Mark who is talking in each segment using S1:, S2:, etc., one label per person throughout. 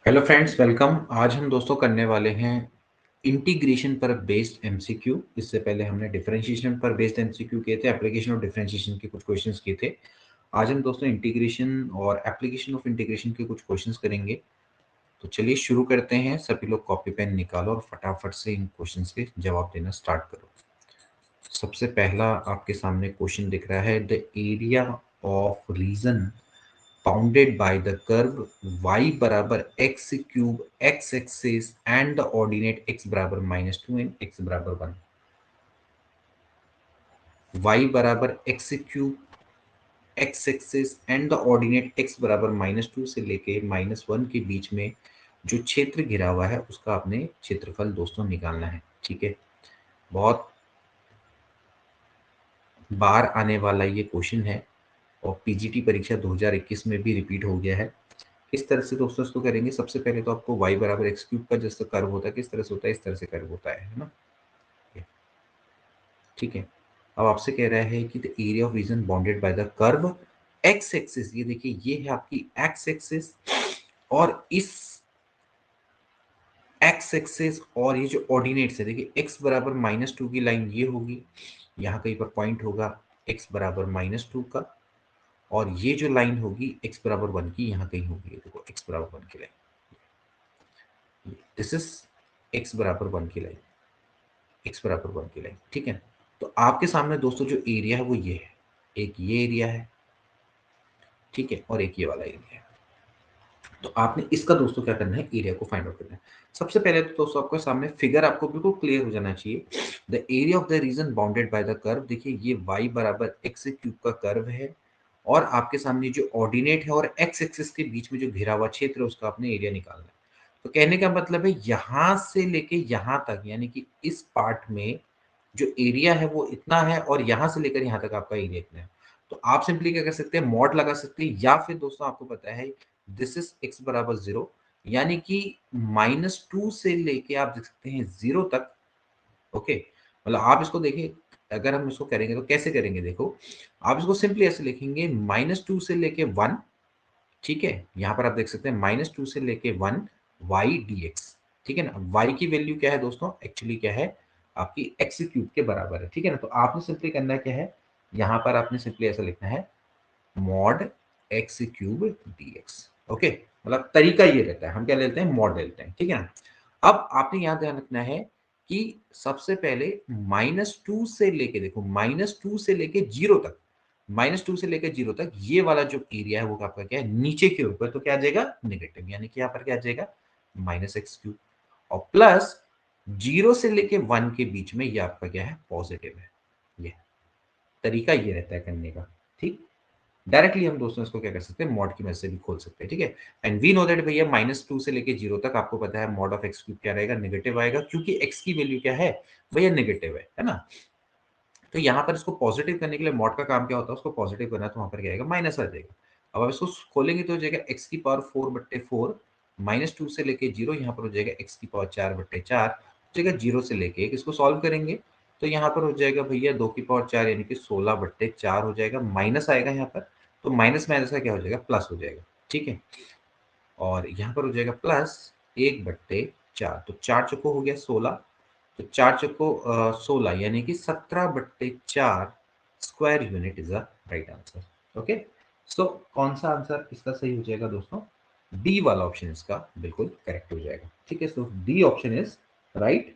S1: Hello friends, welcome. आज हम दोस्तों करने वाले हैं इंटीग्रेशन पर बेस्ड एमसीक्यू। इससे पहले हमने डिफरेंशिएशन पर बेस्ड एमसीक्यू किए थे, एप्लीकेशन ऑफ डिफरेंशिएशन के कुछ क्वेश्चंस किए थे। आज हम दोस्तों इंटीग्रेशन और एप्लीकेशन ऑफ इंटीग्रेशन के कुछ क्वेश्चंस करेंगे। तो चलिए शुरू करते हैं। सभी लोग कॉपी पेन निकालो और फटाफट से इन क्वेश्चंस के जवाब देना स्टार्ट करो। सबसे पहला आपके सामने क्वेश्चन दिख रहा है, the area of reason bounded by the curve y बराबर x cube x axis and the ordinate x बराबर -2 एंड x बराबर 1। y बराबर x cube x axis and the ordinate x बराबर -2 से लेके -1 के बीच में जो क्षेत्र घिरा हुआ है उसका आपने क्षेत्रफल दोस्तों निकालना है। ठीक है, बहुत बार आने वाला ये क्वेश्चन है और पीजीटी परीक्षा 2021 में भी रिपीट हो गया है। किस तरह से दोस्तों इसको करेंगे? सबसे पहले तो आपको y बराबर एक्स क्यूब का जैसा कर्व होता है किस तरह से होता है, इस तरह से कर्व होता है ना। ठीक है, अब आपसे कह रहा है कि the area of reason bounded by the curve x axis. ये देखिए, ये है आपकी एक्स एक्सिस और इस एक्स एक्सिस और ये जो ऑर्डिनेट्स है, देखिए x बराबर -2 की लाइन ये होगी, यहाँ कहीं पर पॉइंट होगा x बराबर -2 का, और ये जो लाइन होगी x बराबर 1 की यहाँ कहीं होगी। ये देखो x बराबर 1 की लाइन, दिस इज x बराबर 1 की लाइन, x बराबर 1 की लाइन। ठीक है, तो आपके सामने दोस्तों जो एरिया है वो ये है, एक ये एरिया है, ठीक है, और एक ये वाला एरिया है। तो आपने इसका दोस्तों क्या करना है, एरिया को फाइंड आउट करना है। सबसे पहले तो दोस्तों आपके सामने फिगर आपको बिल्कुल क्लियर हो जाना चाहिए। The area of the reason bounded by the curve, देखिए ये y बराबर x क्यूब का कर्व है और आपके सामने जो ऑर्डिनेट है और x एक्सिस के बीच में जो घिरा हुआ क्षेत्र है उसका आपने एरिया निकालना है। तो कहने का मतलब है यहां से लेके यहां तक, यानी कि इस पार्ट में जो एरिया है वो इतना है और यहां से लेकर यहां तक आपका एरिया इतना है। तो आप सिंपली क्या कर सकते हैं, मॉड लगा सकते हैं, या फिर दोस्तों आपको पता है दिस इज x बराबर 0, यानी कि -2 से लेके आप देख सकते हैं 0 तक। ओके, मतलब आप इसको देखिए, अगर हम इसको करेंगे तो कैसे करेंगे, देखो आप इसको सिंपली ऐसे लिखेंगे, -2 से लेके 1। ठीक है, यहाँ पर आप देख सकते हैं -2 से लेके 1 y dx। ठीक है ना, y की वैल्यू क्या है दोस्तों, एक्चुअली क्या है आपकी x क्यूब के बराबर है। ठीक है ना, तो आपने सिंपली करना क्या है, यहाँ पर आपने सिंपली ऐसा लिखना है mod x cube dx। Okay, मतलब तरीका ये रहता है, हम क्या लेते हैं, मॉड लेते हैं। ठीक है ना, अब आपने यहाँ ध्यान रखना है कि सबसे पहले -2 से लेके, देखो -2 से लेके 0 तक, -2 से लेकर 0 तक ये वाला जो एरिया है वो आपका क्या है, नीचे के ऊपर, तो क्या आ जाएगा, नेगेटिव, यानी कि यहाँ पर क्या आ जाएगा -x क्यूब, और प्लस 0 से लेके 1 के बीच में ये आपका क्या है, पॉजिटिव है। ये तरीका ये रहता है करने का। ठीक, डायरेक्टली हम दोस्तों इसको क्या कर सकते हैं, मॉड की मदद से भी खोल सकते हैं। ठीक है, एंड वी नो दैट भैया -2 से लेके 0 तक आपको पता है मॉड ऑफ एक्स क्यूब क्या रहेगा, नेगेटिव आएगा, क्योंकि एक्स की वैल्यू क्या है भैया, नेगेटिव है ना। तो यहाँ पर इसको पॉजिटिव करने के लिए मॉड का काम क्या होता है, उसको पॉजिटिव करना है, तो वहां पर क्या आएगा, माइनस आ जाएगा। अब आप इसको खोलेंगे तो हो जाएगा एक्स की पावर 4/4, -2 से लेके 0, यहाँ पर हो जाएगा एक्स की पावर 4/4, हो जाएगा 0 से लेके 1। इसको सॉल्व करेंगे तो यहाँ पर हो जाएगा भैया 2 की पावर 4 यानी कि 16/4 हो जाएगा, माइनस आएगा यहाँ पर, तो माइनस माइनस का क्या हो जाएगा, प्लस हो जाएगा। ठीक है, और यहाँ पर हो जाएगा प्लस 1/4, तो 4 चौको हो गया 16, तो 4 चौको 16 यानी कि 17/4 square unit is the right answer. Okay, so कौन सा आंसर इसका सही हो जाएगा दोस्तों, डी वाला ऑप्शन इसका बिल्कुल करेक्ट हो जाएगा। ठीक है, so D option is right.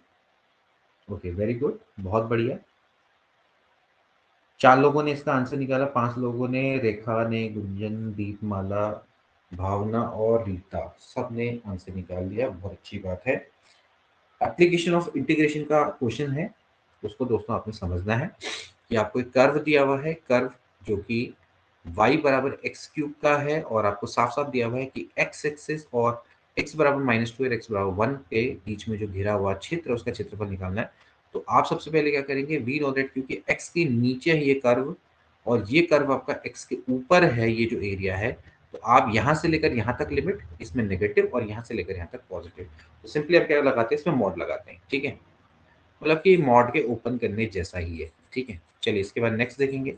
S1: Okay, very good, बहुत बढ़िया। 4 लोगों ने इसका आंसर निकाला, 5 लोगों ने, रेखा ने, गुंजन, दीपमाला, भावना और रीता, सब ने आंसर निकाल लिया, बहुत अच्छी बात है। एप्लीकेशन ऑफ इंटीग्रेशन का क्वेश्चन है, उसको दोस्तों आपने समझना है कि आपको एक कर्व दिया हुआ है, कर्व जो कि y बराबर एक्स क्यूब का है, और आपको साफ साफ दिया हुआ है कि x एक्सिस और x बराबर -2 और x बराबर 1 के बीच में जो घिरा हुआ क्षेत्र है उसका क्षेत्रफल निकालना है। तो आप सबसे पहले क्या करेंगे, वी नो दैट क्योंकि x के नीचे है ये कर्व और ये कर्व आपका x के ऊपर है, ये जो एरिया है, तो आप यहाँ से लेकर यहाँ तक लिमिट, इसमें नेगेटिव, और यहाँ से लेकर यहाँ तक पॉजिटिव, तो सिंपली आप क्या लगाते हैं, इसमें मॉड लगाते हैं। ठीक है, मतलब कि मॉड के ओपन करने जैसा ही है। ठीक है, चलिए इसके बाद नेक्स्ट देखेंगे।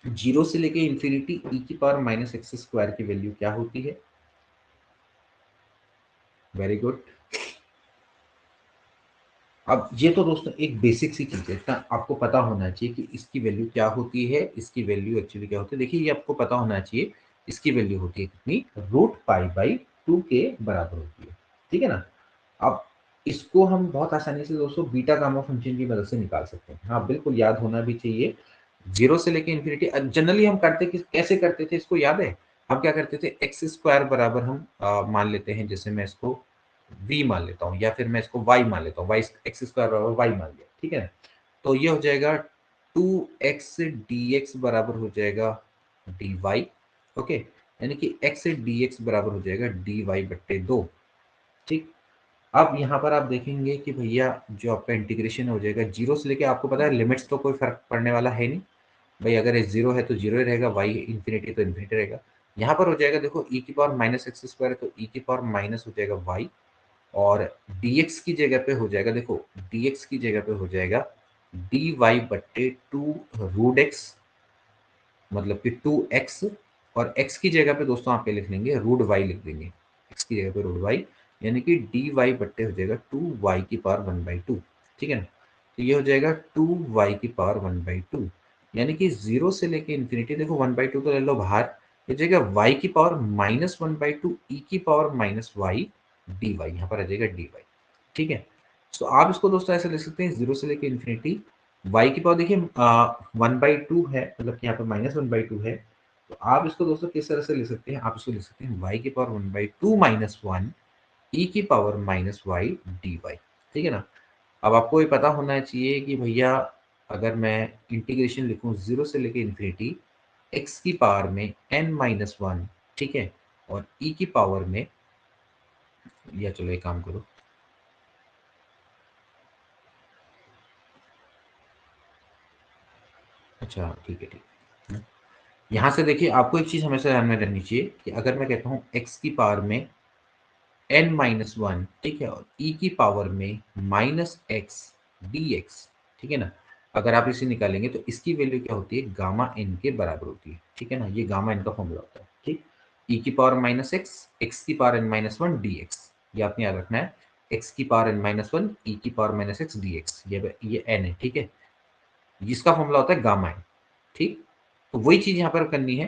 S1: 0 से लेके इंफिनिटी e की पावर -x स्क्वायर की वैल्यू क्या होती है। Very good. अब ये तो दोस्तों एक बेसिक सी चीज़ है, इतना आपको पता होना चाहिए कि इसकी वैल्यू क्या होती है, इसकी वैल्यू एक्चुअली क्या होती है। देखिए ये आपको पता होना चाहिए, इसकी वैल्यू होती है कितनी, रूट पाई बाई 2 के बराबर होती है, ठीक है ना। अब इसको हम बहुत आसानी से दोस्तों बीटा गामा फंक्शन की मदद से निकाल सकते हैं। हाँ बिल्कुल याद होना भी चाहिए, जीरो से लेके इन्फिनिटी जनरली हम करते कैसे करते थे, इसको याद है। हम क्या करते थे, एक्स स्क्वायर बराबर हम मान लेते हैं, जैसे मैं इसको v मान लेता हूँ, या फिर मैं इसको y मान लेता हूँ, वाई एक्स स्क्वायर बराबर वाई मान लिया, ठीक है ना। तो ये हो जाएगा 2x dx बराबर हो जाएगा dy, ओके, यानी कि x dx बराबर हो जाएगा dy बट्टे 2, ठीक। अब यहाँ पर आप देखेंगे कि भैया जो आपका इंटीग्रेशन हो जाएगा, जीरो से लेके, आपको पता है लिमिट्स तो कोई फर्क पड़ने वाला है नहीं भाई, अगर ये जीरो है तो जीरो ही रहेगा, वाई इन्फिनिटी तो इन्फिनिटी रहेगा। यहाँ पर हो जाएगा देखो e की पावर माइनस एक्स स्क्वायर है, तो e की पावर माइनस हो जाएगा वाई, और dx की जगह पे हो जाएगा, देखो dx की जगह पे हो जाएगा dy बट्टे 2 रूट एक्स, मतलब कि 2x, और x की जगह पे दोस्तों आप क्या लिख लेंगे, रूट y लिख देंगे, x की जगह पे रूट y, यानी कि dy बट्टे हो जाएगा 2y की पावर 1/2, ठीक है ना। तो ये हो जाएगा 2y की पावर 1/2, यानी कि जीरो से लेके इन्फिनिटी, देखो 1/2 तो ले लो बाहर, हो जाएगा y की पावर माइनस 1/2 e की power minus y d y, यहाँ पर आ जाएगा डी वाई, ठीक है। तो आप इसको दोस्तों ऐसे लिख सकते हैं, जीरो से लेके इन्फिनिटी, y की पावर देखिए 1/2 है, मतलब कि यहाँ पर -1/2 है, तो आप इसको दोस्तों किस तरह से लिख सकते हैं, आप इसको लिख सकते हैं y की पावर 1/2 माइनस 1 e की power minus y d y, ठीक है ना। अब आपको ये पता होना चाहिए कि भैया अगर मैं इंटीग्रेशन लिखूं जीरो से लेके इन्फिनिटी, x की पावर में n-1, ठीक है, और e की पावर में, या चलो एक काम करो, अच्छा ठीक है ठीक है। यहाँ से देखिए आपको एक चीज हमेशा ध्यान में रखनी चाहिए कि अगर मैं कहता हूँ x की पावर में n-1, ठीक है, और e की पावर में माइनस एक्स डी एक्स, ठीक है ना, अगर आप इसे निकालेंगे तो इसकी वैल्यू क्या होती है, गामा n के बराबर होती है, ठीक है ना, ये गामा n का फॉर्मूला होता है, ठीक। e की पावर माइनस एक्स, एक्स की पावर n-1 डी एक्स, ये आपने याद रखना है, एक्स की पावर n-1 e की power minus x d x, ये n है, ठीक है, जिसका फॉर्मूला होता है गामा n, ठीक। तो वही चीज यहाँ पर करनी है।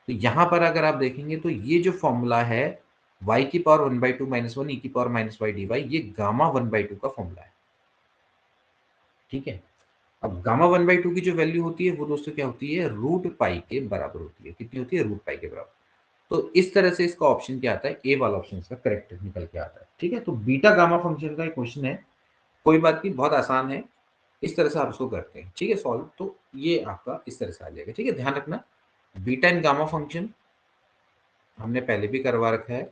S1: तो यहाँ पर अगर आप देखेंगे तो ये जो फॉर्मूला है y की पावर 1/2 माइनस 1 e की power minus y d y, ये गामा 1/2 का फॉर्मूला है, ठीक है। अब गामा 1/2 की जो वैल्यू होती है वो दोस्तों क्या होती है, रूट पाई के बराबर होती है, कितनी होती है, रूट पाई के बराबर। तो इस तरह से इसका ऑप्शन क्या आता है, ए वाला ऑप्शन इसका करेक्ट निकल के आता है, ठीक है। तो बीटा गामा फंक्शन का एक क्वेश्चन है, कोई बात नहीं, बहुत आसान है, इस तरह से आप इसको करते हैं, ठीक है, सॉल्व। तो ये आपका इस तरह से आ जाएगा, ठीक है, ध्यान रखना, बीटा एंड गामा फंक्शन हमने पहले भी करवा रखा है,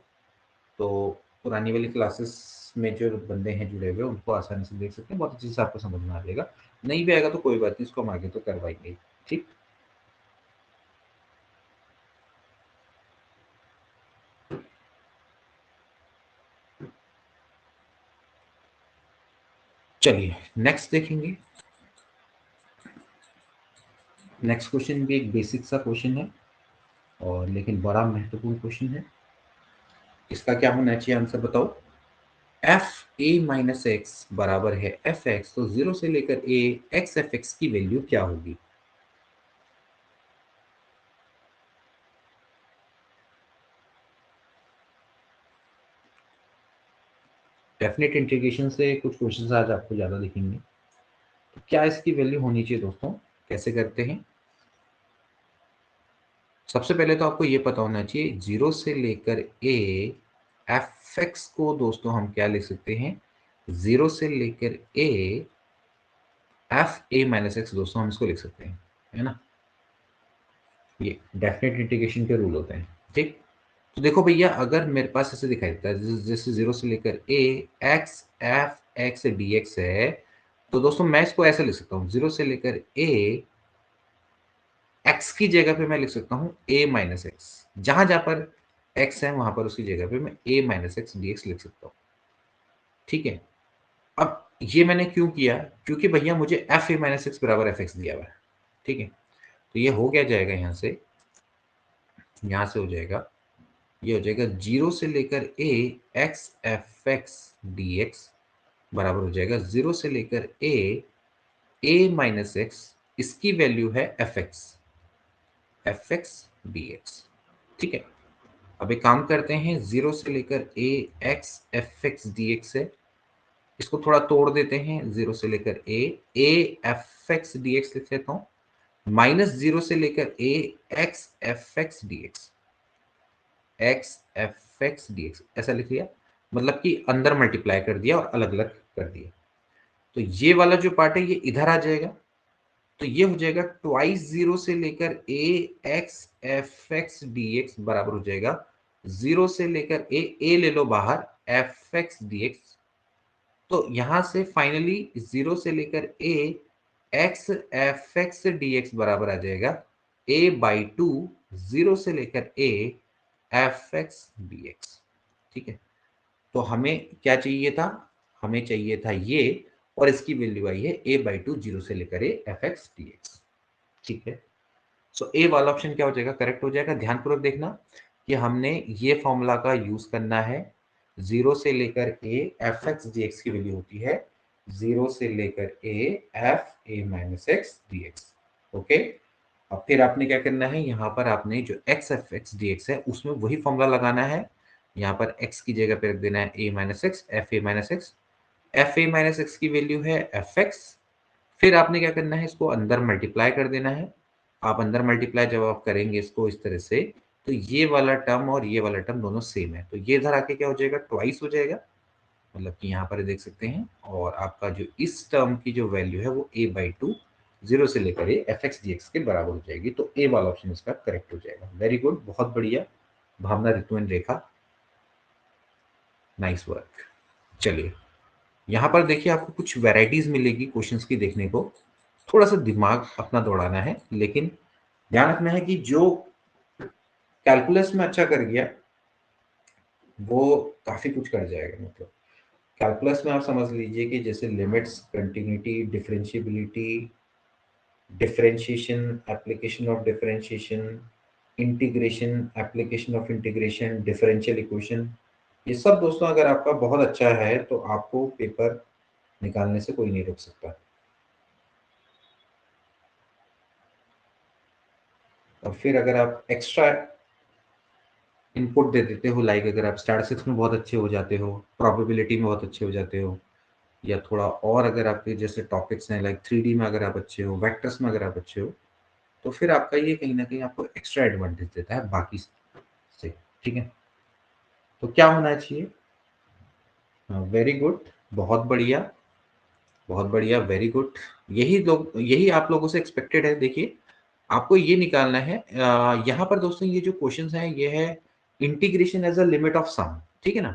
S1: तो पुरानी वाली क्लासेस में जो बंदे हैं जुड़े हुए उनको आसानी से देख सकते हैं, बहुत अच्छे से आपको समझ में आ जाएगा। नहीं भी आएगा तो कोई बात नहीं, इसको हम आगे तो करवाएंगे ही, ठीक। चलिए नेक्स्ट देखेंगे। नेक्स्ट क्वेश्चन भी एक बेसिक सा क्वेश्चन है, और लेकिन बड़ा महत्वपूर्ण क्वेश्चन है। इसका क्या होना चाहिए, आंसर बताओ। एफ ए माइनस एक्स बराबर है एफ एक्स, तो जीरो से लेकर ए एक्स एफ एक्स की वैल्यू क्या होगी। डेफिनेट इंटीग्रेशन से कुछ क्वेश्चंस आज आपको ज्यादा दिखेंगे। तो क्या इसकी वैल्यू होनी चाहिए दोस्तों, कैसे करते हैं। सबसे पहले तो आपको ये पता होना चाहिए, जीरो से लेकर ए एफ एक्स को दोस्तों हम क्या लिख सकते हैं, जीरो से लेकर a f a minus x, दोस्तों हम इसको लिख सकते हैं, है ना। ये डेफिनेट इंटीग्रेशन के रूल होते हैं, ठीक। तो देखो भैया अगर मेरे पास ऐसे दिखाई देता है, जैसे जीरो से लेकर a x F x d x है, तो दोस्तों मैं इसको ऐसे लिख सकता हूँ, जीरो से लेकर ए एक्स की जगह पे मैं लिख सकता हूँ ए माइनस एक्स, जहां जहां पर एक्स है वहां पर उसकी जगह पे मैं ए माइनस एक्स डी एक्स लिख सकता हूँ, ठीक है। अब ये मैंने क्यों किया, क्योंकि भैया मुझे एफ ए माइनस एक्स बराबर एफ एक्स दिया हुआ है, ठीक है। तो ये हो गया जाएगा यहाँ से हो जाएगा ये हो जाएगा 0 से लेकर a x f x d x बराबर हो जाएगा 0 से लेकर a माइनस एक्स, इसकी वैल्यू है एफ एक्स डी एक्स। ठीक है, अब एक काम करते हैं, 0 से लेकर a x f x d x है, इसको थोड़ा तोड़ देते हैं, 0 से लेकर a F x d x लिख लेता हूं, माइनस 0 से लेकर a x f x d x, x F x d x ऐसा लिख लिया, मतलब कि अंदर मल्टीप्लाई कर दिया और अलग अलग कर दिया। तो ये वाला जो पार्ट है ये इधर आ जाएगा, तो ये हो जाएगा ट्वाइस 0 से लेकर a x F x d x बराबर हो जाएगा 0 से लेकर a ले लो बाहर, एफ एक्स डी एक्स। तो यहां से फाइनली 0 से लेकर a x F x d x बराबर आ जाएगा a/2 0 से लेकर a F x d x. ठीक है, तो हमें क्या चाहिए था, हमें चाहिए था ये, और इसकी वैल्यू आई है a/2 0 से लेकर a F x d x. ठीक है, सो ए वाला ऑप्शन क्या हो जाएगा, करेक्ट हो जाएगा। ध्यानपूर्वक देखना कि हमने ये फॉर्मूला का यूज करना है, 0 से लेकर a F x d x की वैल्यू होती है 0 से लेकर a F a minus x d x. Okay, अब फिर आपने क्या करना है, यहाँ पर आपने जो x F x d x है उसमें वही फॉर्मूला लगाना है, यहाँ पर x की जगह पे रख देना है a minus x, F a minus x, F a minus x की वैल्यू है एफ एक्स। फिर आपने क्या करना है, इसको अंदर मल्टीप्लाई कर देना है। आप अंदर मल्टीप्लाई जब आप करेंगे इसको इस तरह से, तो ये वाला टर्म और ये वाला टर्म दोनों सेम है, तो ये इधर आके क्या हो जाएगा, ट्वाइस हो जाएगा, मतलब कि यहाँ पर देख सकते हैं। और आपका जो इस टर्म की जो वैल्यू है वो a/2 0 से लेकर a f x d x के बराबर हो जाएगी, तो ए वाला ऑप्शन इसका करेक्ट हो जाएगा। वेरी गुड, बहुत बढ़िया भावना, ऋतु एंड रेखा, नाइस वर्क। चलिए, यहाँ पर देखिए आपको कुछ वैरायटीज मिलेगी क्वेश्चंस की देखने को, थोड़ा सा दिमाग अपना दौड़ाना है, लेकिन ध्यान रखना है कि जो कैलकुलस में अच्छा कर गया वो काफी कुछ कर जाएगा। मतलब कैलकुलस में आप समझ लीजिए कि जैसे limits, continuity, differentiability, differentiation, application of differentiation, integration, application of integration, differential equation, ये सब दोस्तों अगर आपका बहुत अच्छा है तो आपको पेपर निकालने से कोई नहीं रोक सकता। और फिर अगर आप एक्स्ट्रा इनपुट दे देते हो, लाइक अगर आप स्टैटिस्टिक्स में बहुत अच्छे हो जाते हो, प्रोबेबिलिटी में बहुत अच्छे हो जाते हो, या थोड़ा और अगर आपके जैसे टॉपिक्स हैं लाइक 3D में अगर आप अच्छे हो, वेक्टर्स में अगर आप अच्छे हो, तो फिर आपका ये कहीं ना कहीं आपको एक्स्ट्रा एडवांटेज देता है बाकी से। ठीक है, तो क्या होना चाहिए, वेरी गुड, बहुत बढ़िया, बहुत बढ़िया, वेरी गुड। यही लोग, यही आप लोगों से एक्सपेक्टेड है। देखिए आपको ये निकालना है, यहाँ पर दोस्तों ये जो क्वेश्चंस हैं ये है integration as a limit of sum. ठीक है ना,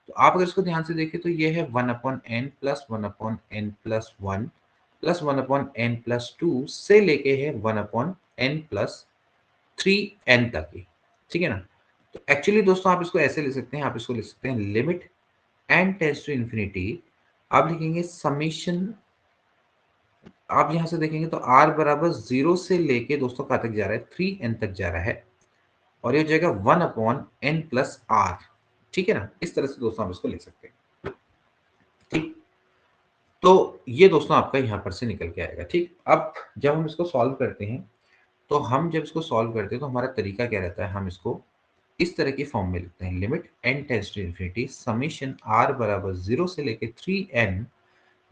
S1: तो आप अगर इसको ध्यान से देखें तो ये है 1/n plus 1/n plus 1 plus 1/n plus 2 से लेके है 1/n प्लस 3n तक ही। ठीक है ना, तो एक्चुअली दोस्तों आप इसको ऐसे ले सकते हैं, आप इसको ले सकते हैं limit n tends to infinity, आप लिखेंगे समीशन, आप यहां से देखेंगे तो r बराबर 0 से लेके दोस्तों कहाँ तक जा रहा है, 3n तक जा रहा है, और ये हो जाएगा 1/n प्लस r। ठीक है ना, इस तरह से दोस्तों आप इसको लिख सकते हैं। ठीक, तो ये दोस्तों आपका यहां पर से निकल के आएगा। ठीक, अब जब हम इसको सॉल्व करते हैं, तो हम जब इसको सॉल्व करते हैं तो हमारा तरीका क्या रहता है, हम इसको इस तरह की फॉर्म में लिखते हैं, limit n tends to infinity summation r बराबर 0 से लेके 3n।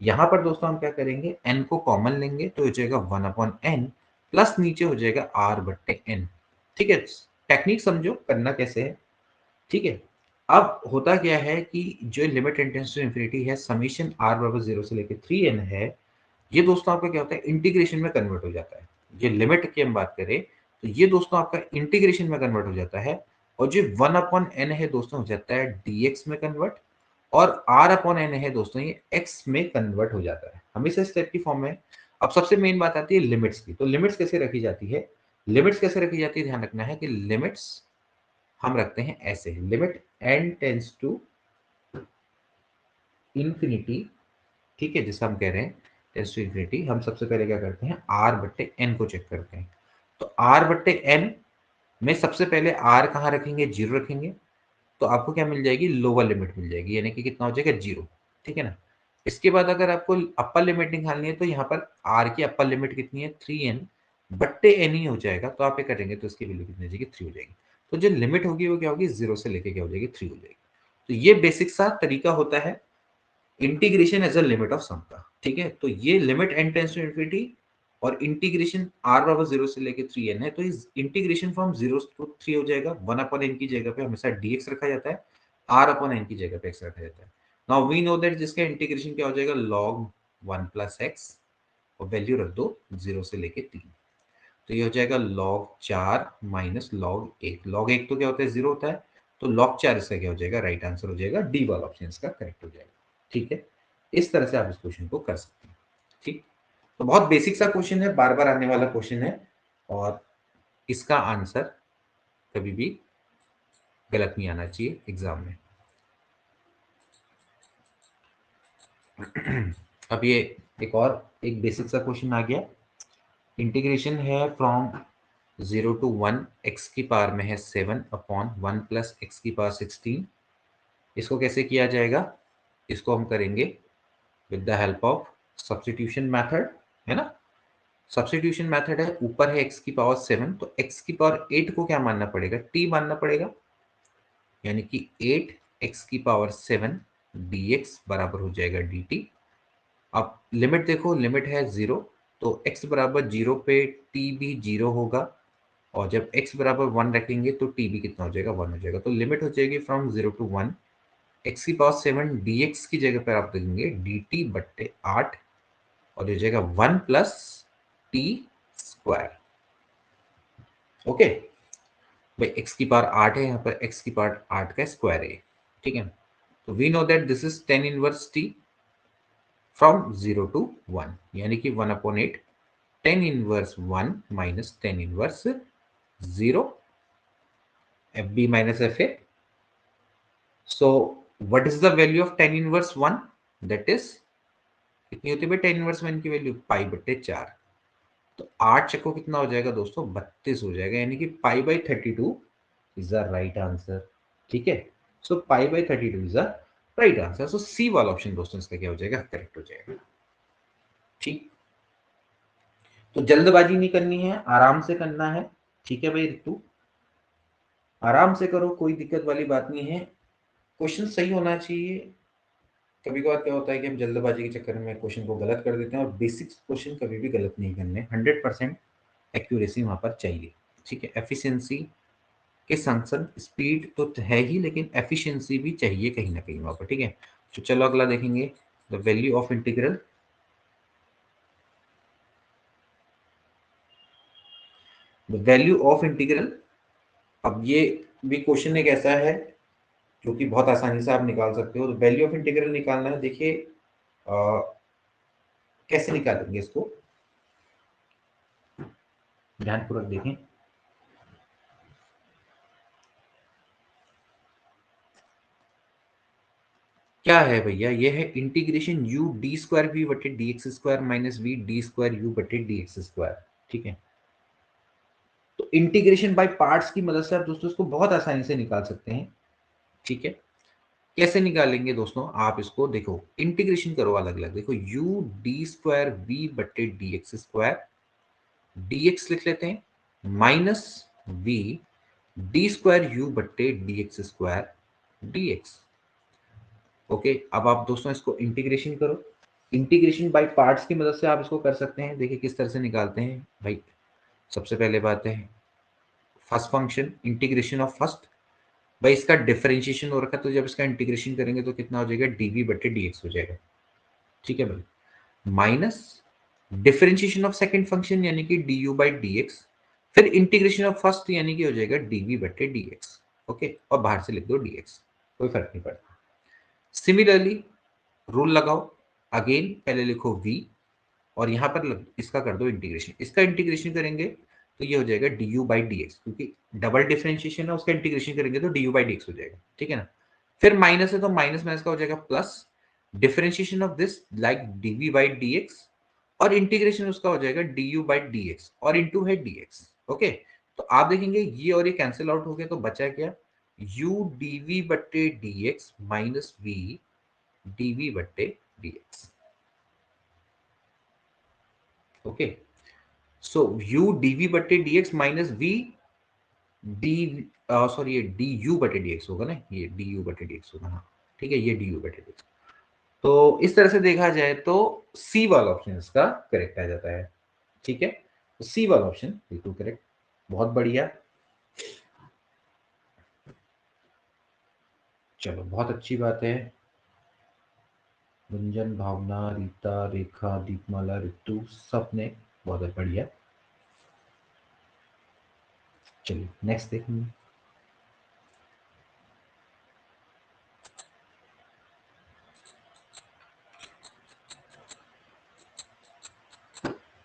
S1: यहाँ पर दोस्तों हम क्या करेंगे, n को कॉमन लेंगे तो हो जाएगा 1/n प्लस नीचे हो जाएगा r/n। ठीक है, टेक्निक समझो करना कैसे है। ठीक है, अब होता क्या है कि जो limit n tends to infinity है समेशन r बराबर 0 से लेके 3n है, ये दोस्तों आपका क्या होता है, इंटीग्रेशन में कन्वर्ट हो जाता है। ये लिमिट की हम बात करें तो ये दोस्तों आपका इंटीग्रेशन में कन्वर्ट हो जाता है, और जो 1/n है दोस्तों हो जाता है dx में कन्वर्ट, और r/n है दोस्तों ये x में कन्वर्ट हो जाता है, हमेशा इस टाइप की फॉर्म में। अब सबसे मेन बात आती है लिमिट्स की, तो लिमिट्स कैसे रखी जाती है, लिमिट्स कैसे रखी जाती है, ध्यान रखना है कि लिमिट्स हम रखते हैं ऐसे, limit n tends to infinity. ठीक है, जैसे हम कह रहे हैं टेंड्स टू इंफिनिटी, हम सबसे पहले क्या करते हैं, r/n को चेक करते हैं, तो r/n में सबसे पहले आर कहाँ रखेंगे, 0 रखेंगे, तो आपको क्या मिल जाएगी, लोअर लिमिट मिल जाएगी, यानी कि कितना हो जाएगा, 0। ठीक है ना। इसके बाद अगर आपको अपर लिमिट निकालनी है तो यहाँ पर आर की अपर लिमिट कितनी है, 3n बट्टे n ही हो जाएगा, तो आप ये करेंगे तो इसकी वैल्यू कितनी हो जाएगी, 3 हो जाएगी। तो जो लिमिट होगी वो क्या होगी, 0 से लेके क्या हो जाएगी, 3 हो जाएगी। तो ये बेसिक सा तरीका होता है integration as a limit of sum का। ठीक है, तो ये limit n tends to infinity और इंटीग्रेशन r बराबर 0 से लेके 3n है, तो इस इंटीग्रेशन फ्रॉम 0 टू 3 हो जाएगा। 1 अपॉन n की जगह पे हमेशा dx रखा जाता है, r अपॉन n की जगह पे x रखा जाता है। नाउ वी नो दैट जिसका इंटीग्रेशन क्या हो जाएगा, log 1 प्लस x, और वैल्यू रख दो 0 से लेके 3, तो ये हो जाएगा log 4 माइनस log 1। log 1 तो क्या होता है, 0 होता है, तो log 4 इसका क्या हो जाएगा, राइट आंसर हो जाएगा, डी वाला ऑप्शन इसका करेक्ट हो जाएगा। ठीक है, इस तरह से आप इस क्वेश्चन को कर सकते हैं। ठीक, तो बहुत बेसिक सा क्वेश्चन है, बार बार आने वाला क्वेश्चन है, और इसका आंसर कभी भी गलत नहीं आना चाहिए एग्जाम में। अब ये एक बेसिक सा क्वेश्चन आ गया। इंटीग्रेशन है फ्रॉम 0 टू 1, एक्स की पावर में है 7 अपॉन 1 प्लस एक्स की पावर 16। इसको कैसे किया जाएगा, इसको हम करेंगे with the help of substitution method, है ना। सब्स्टिट्यूशन मेथड है, ऊपर है x की पावर 7, तो x की पावर 8 को क्या मानना पड़ेगा, t मानना पड़ेगा, यानी कि 8 x की पावर 7 dx बराबर हो जाएगा dt। अब लिमिट देखो, लिमिट है 0, तो x बराबर 0 पे t भी 0 होगा, और जब x बराबर 1 रखेंगे तो t भी कितना हो जाएगा, 1 हो जाएगा। तो लिमिट हो जाएगी फ्रॉम 0 टू 1, x की पावर 7 dx की जगह पर आप देंगे dt बट्टे 8, और हो जाएगा 1 प्लस टी स्क्वायर। ओके, भाई x की पावर 8 है, यहाँ पर x की पावर 8 का स्क्वायर है। ठीक है, तो we know that this is tan inverse t from 0 to 1, यानी कि 1 upon 8 tan inverse 1 minus tan inverse 0, f b minus f a. So what is the value of tan inverse 1, that is कितनी होती है भाई tan inverse 1 की value, पाई बट्टे 4। तो 8 चक्को कितना हो जाएगा दोस्तों, 32 हो जाएगा, यानी कि pi by 32 is the right answer. ठीक है, so pi by 32 is the right answer. So C वाला ऑप्शन दोस्तों इसका क्या हो जाएगा, करेक्ट हो जाएगा। ठीक, तो जल्दबाजी नहीं करनी है, आराम से करना है। ठीक है भाई ऋतु, आराम से करो, कोई दिक्कत वाली बात नहीं है, क्वेश्चन सही होना चाहिए। कभी कभार क्या होता है कि हम जल्दबाजी के चक्कर में क्वेश्चन को गलत कर देते हैं, और बेसिक क्वेश्चन कभी भी गलत नहीं करने, 100% एक्यूरेसी वहां पर चाहिए। ठीक है, एफिशिएंसी के संग संग स्पीड तो है ही, लेकिन एफिशिएंसी भी चाहिए कहीं ना कहीं वहां पर। ठीक है, तो चलो अगला देखेंगे, the value of integral. The value of integral, अब ये भी क्वेश्चन एक ऐसा है जो कि बहुत आसानी से आप निकाल सकते हो। तो वैल्यू ऑफ इंटीग्रल निकालना है, देखिए कैसे निकालेंगे इसको, ध्यानपूर्वक देखें। क्या है भैया, ये है integration u d square v बटे d x square minus v d square u बटे डी एक्स स्क्वायर। ठीक है, तो इंटीग्रेशन बाय पार्ट्स की मदद से आप दोस्तों इसको बहुत आसानी से निकाल सकते हैं। ठीक है, कैसे निकालेंगे दोस्तों, आप इसको देखो, इंटीग्रेशन करो अलग अलग, देखो u डी स्क्वायर वी बटे d x square, d x लिख लेते हैं, minus v d square u बटे d x square d x. Okay, अब आप दोस्तों इसको इंटीग्रेशन करो, इंटीग्रेशन बाय पार्ट्स की मदद से आप इसको कर सकते हैं। देखिए किस तरह से निकालते हैं भाई, सबसे पहले बात है first function integration of first, भाई इसका डिफरेंशिएशन हो रखा है, तो जब इसका इंटीग्रेशन करेंगे तो कितना हो जाएगा, डीवी बटे डीएक्स हो जाएगा। ठीक है भाई, minus differentiation of second function यानी कि D u by d x, फिर इंटीग्रेशन ऑफ फर्स्ट यानी कि हो जाएगा डीवी बटे डीएक्स। ओके, और बाहर से लिख दो डीएक्स, कोई फर्क नहीं पड़ता। सिमिलरली रूल लगाओ, अगेन पहले लिखो v, और यहां पर इसका कर दो इंटीग्रेशन, इसका इंटीग्रेशन करेंगे तो ये हो जाएगा d u by d x, क्योंकि डबल डिफरेंशिएशन है, उसका इंटीग्रेशन करेंगे तो D u by d x हो जाएगा। ठीक है ना, फिर माइनस है तो माइनस माइनस का हो जाएगा plus, differentiation of this like dv by d x, और इंटीग्रेशन उसका हो जाएगा d u by d x, और इंटू है डी एक्स। ओके, तो आप देखेंगे ये और ये कैंसिल आउट हो गया, तो बचा क्या, u dv बट्टे dx माइनस v dv बट्टे dx। ओके, सो u dv बट्टे dx minus v D sorry ये du बटे dx होगा ना, ये du बटे dx होगा, हाँ ठीक है, ये du बटे dx। तो इस तरह से देखा जाए तो सी वाला ऑप्शन इसका करेक्ट आ जाता है। ठीक है, तो सी वाला ऑप्शन बिल्कुल करेक्ट, बहुत बढ़िया। चलो बहुत अच्छी बात है। गुंजन, भावना, रीता, रेखा, दीपमाला, ऋतु, सबने बहुत बढ़िया। चलिए नेक्स्ट देखेंगे।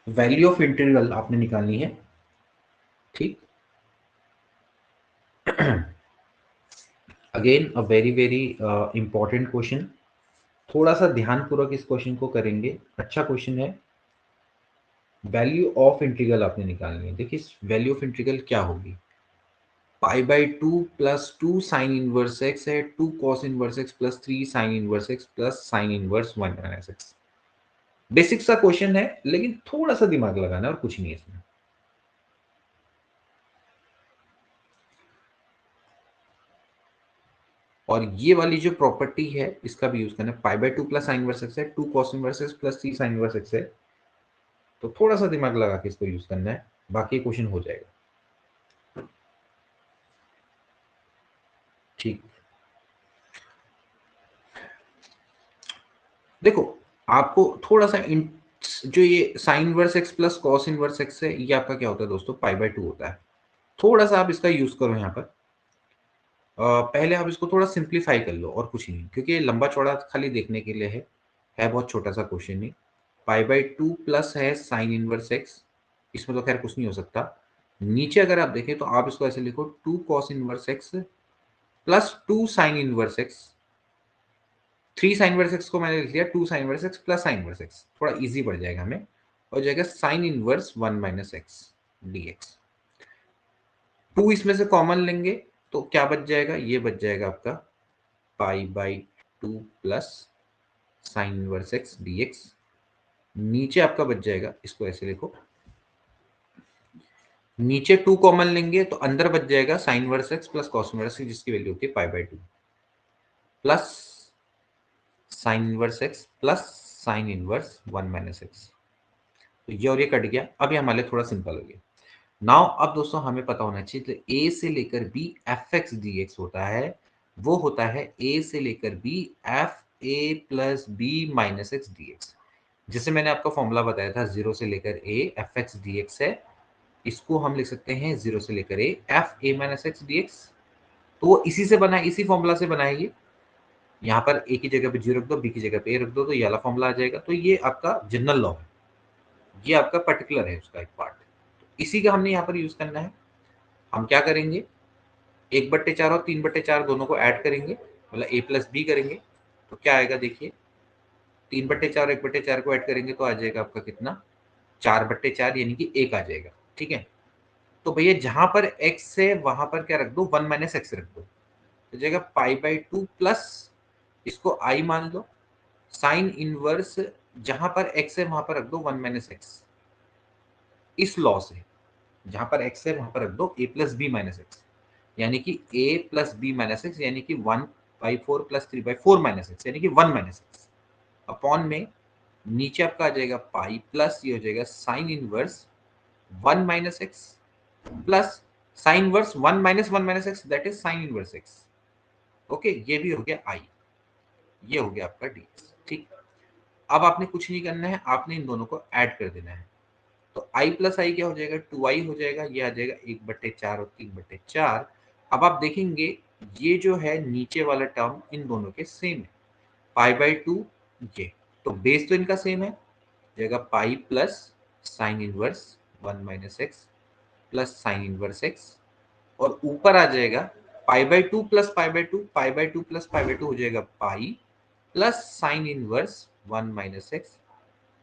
S1: वैल्यू ऑफ इंटीग्रल आपने निकालनी है, ठीक। Again a very very important question, थोड़ा सा ध्यानपूर्वक इस क्वेश्चन को करेंगे, अच्छा क्वेश्चन है। वैल्यू ऑफ इंटीग्रल आपने निकालनी है। देखिए वैल्यू ऑफ इंटीग्रल क्या होगी, pi by two plus two sine inverse x है, two cos inverse x plus three sine inverse x plus sine inverse one minus x. Basic सा question है, लेकिन थोड़ा सा दिमाग लगाना है और कुछ नहीं है इसमें। और ये वाली जो प्रॉपर्टी है इसका भी यूज करना है, pi by two plus sine inverse x है, two cos inverse x plus three sine inverse x है, तो थोड़ा सा दिमाग लगा के इसको यूज करना है, बाकी क्वेश्चन हो जाएगा। ठीक, देखो आपको थोड़ा सा जो ये sign inverse x plus cos inverse x है, ये आपका क्या होता है दोस्तों, पाई बाई टू होता है। थोड़ा सा आप इसका यूज करो यहाँ पर। पहले आप इसको थोड़ा सिंप्लीफाई कर लो और कुछ नहीं, क्योंकि ये लंबा चौड़ा खाली देखने के लिए है बहुत छोटा सा क्वेश्चन नहीं। पाई बाई टू प्लस है साइन इनवर्स एक्स, इसमें तो खैर कुछ नहीं हो सकता। नीचे अगर आप देखें तो आप इसको ऐसे लिखो, two cos inverse x plus two sine inverse x, three sine inverse x को मैंने लिख लिया, two sine inverse x plus sine inverse x, थोड़ा इजी पड़ जाएगा हमें, और जाएगा sine inverse one minus x d x. Two इसमें से कॉमन लेंगे तो क्या बच जाएगा, ये बच जाएगा आपका पाई by two plus sine inverse x d x. नीचे आपका बच जाएगा, इसको ऐसे लिखो, नीचे टू कॉमन लेंगे तो अंदर बच जाएगा sine inverse x plus cos inverse x, जिसकी वैल्यू होती है pi by two plus sine inverse x plus sine inverse one minus x. तो ये और ये कट गया, अब ये हमारे लिए थोड़ा सिंपल हो गया। नाउ अब दोस्तों हमें पता होना चाहिए, तो ए से लेकर b f x d x होता है, वो होता है ए से लेकर b f a plus b minus x d x. जैसे मैंने आपका फॉर्मूला बताया था, जीरो से लेकर a f x d x है, इसको हम लिख सकते हैं जीरो से लेकर a f a minus x d x. तो वो इसी से बना है, इसी फॉर्मूला से बना है ये। यहाँ पर ए की जगह पे जी रख दो, बी की जगह पे ए रख दो, तो ये वाला फॉर्मूला आ जाएगा। तो ये आपका जनरल लॉ है, ये आपका पर्टिकुलर है उसका एक पार्ट, इसी का हमने यहाँ पर यूज करना है। हम क्या करेंगे, एक बट्टे चार और तीन बट्टे चार दोनों को ऐड करेंगे, मतलब ए प्लस बी करेंगे, तो क्या आएगा देखिए, तीन बट्टे चार एक बट्टे चार को ऐड करेंगे तो आ जाएगा आपका कितना, चार बट्टे चार, यानी कि एक आ जाएगा। ठीक है, तो भैया जहां पर एक्स है वहां पर क्या रख दो, वन माइनस एक्स रख दो, तो जाएगा पाई बाई टू प्लस, इसको आई मान लो, साइन इनवर्स, जहां पर एक्स है वहां पर रख दो वन माइनस एक्स। इस लॉ से जहां पर एक्स है वहां पर रख दो ए प्लस बी माइनस एक्स, यानी कि ए प्लस बी माइनस एक्स, यानी कि one by four plus three by four minus x, यानी कि वन माइनस एक्स अपॉन में नीचे आपका आ जाएगा पाई प्लस ये हो जाएगा sine inverse one minus x plus sine inverse one minus x, that is sine inverse x. Okay, ये भी हो गया आई, ये हो गया आपका डी। ठीक, अब आपने कुछ नहीं करना है, आपने इन दोनों को ऐड कर देना है। तो आई प्लस आई क्या हो जाएगा, टू आई हो जाएगा, ये आ जाएगा एक बट्टे चार और तीन बट्टे चार। अब आप देखेंगे ये जो है नीचे वाला टर्म इन दोनों के सेम है, पाई बाई टू, ये तो बेस तो इनका सेम है, जाएगा pi plus sine inverse one minus x plus sine inverse x, और ऊपर आ जाएगा पाई by two plus pi by to, pi by two plus pi by to हो जाएगा pi plus sine inverse one minus x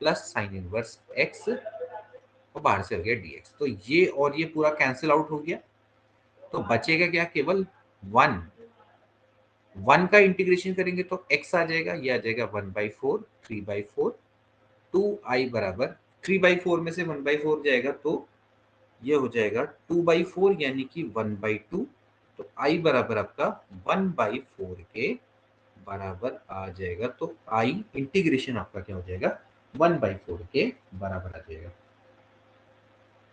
S1: plus sine inverse x और बाहर से हो गया dx। तो ये और ये पूरा कैंसिल आउट हो गया, तो बचेगा क्या, केवल 1। 1 का इंटीग्रेशन करेंगे तो x आ जाएगा, ये आ जाएगा 1/4, 3/4, 2i बराबर 3/4 में से 1/4 जाएगा तो ये हो जाएगा 2/4 यानी कि 1/2। तो i बराबर आपका 1/4 के बराबर आ जाएगा। तो i इंटीग्रेशन आपका क्या हो जाएगा, 1/4 के बराबर आ जाएगा।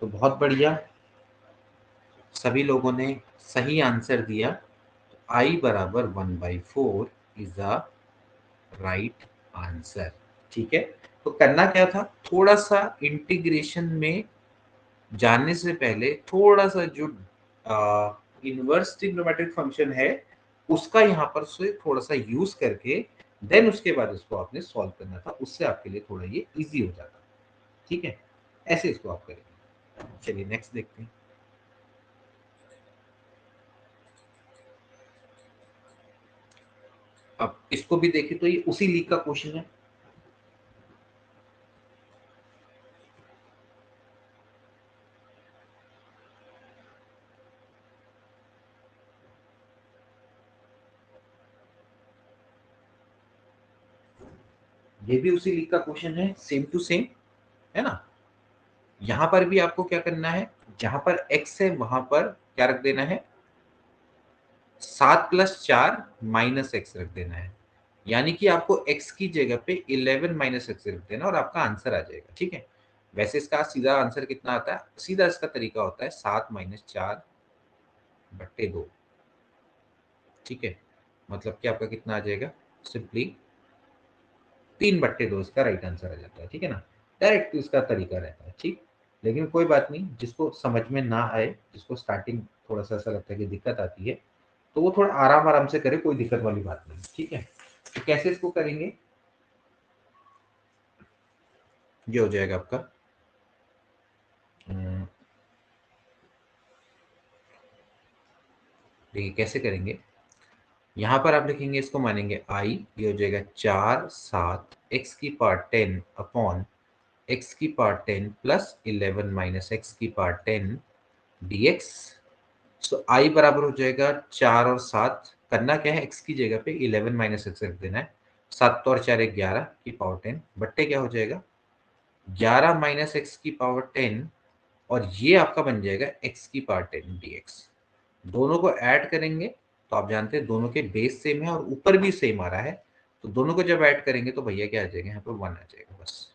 S1: तो बहुत बढ़िया, सभी लोगों ने सही आंसर दिया। i बराबर 1/4 इज अ राइट आंसर। ठीक है, तो करना क्या था, थोड़ा सा इंटीग्रेशन में जानने से पहले थोड़ा सा जो इनवर्स ट्रिग्नोमेट्रिक फंक्शन है उसका यहाँ पर से थोड़ा सा यूज करके देन उसके बाद इसको आपने सॉल्व करना था, उससे आपके लिए थोड़ा ये इजी हो जाता। ठीक है, ऐसे इसको आप करेंगे। चलिए नेक्स्ट देखते हैं। अब इसको भी देखें तो ये उसी लीग का क्वेश्चन है। ये भी उसी लीग का क्वेश्चन है, सेम टू सेम, है ना। यहां पर भी आपको क्या करना है, जहां पर x है वहां पर क्या रख देना है, 7+4 - x रख देना है। यानी कि आपको x की जगह पे 11 - x रख देना और आपका आंसर आ जाएगा। ठीक है, वैसे इसका सीधा आंसर कितना आता है, सीधा इसका तरीका होता है 7-4/2। ठीक है, मतलब कि आपका कितना आ जाएगा, सिंपली 3/2 इसका राइट आंसर आ जाता है। ठीक है ना, डायरेक्ट इसका तरीका रहता है। ठीक, लेकिन कोई बात नहीं, जिसको समझ में ना आए, जिसको स्टार्टिंग थोड़ा सा ऐसा लगता है कि दिक्कत आती है, तो वो थोड़ा आराम आराम से करे, कोई दिक्कत वाली बात नहीं। ठीक है, तो कैसे इसको करेंगे, ये हो जाएगा आपका देखिए कैसे करेंगे। यहाँ पर आप लिखेंगे, इसको मानेंगे आई, ये हो जाएगा 4 7 x⁻10 upon x⁻10 plus 11 - x⁻10 dx। सो आई बराबर हो जाएगा 4 और 7, करना क्या है, x की जगह पे 11 - x रख देना है। 7 और 4 11 की पावर 10 बट्टे क्या हो जाएगा, 11 - x⁻10, और ये आपका बन जाएगा x⁻10 dx। दोनों को ऐड करेंगे तो आप जानते हैं दोनों के बेस सेम है और ऊपर भी सेम आ रहा है, तो दोनों को जब ऐड करेंगे तो भैया क्या आ जाएगा, यहाँ पर 1 आ जाएगा बस।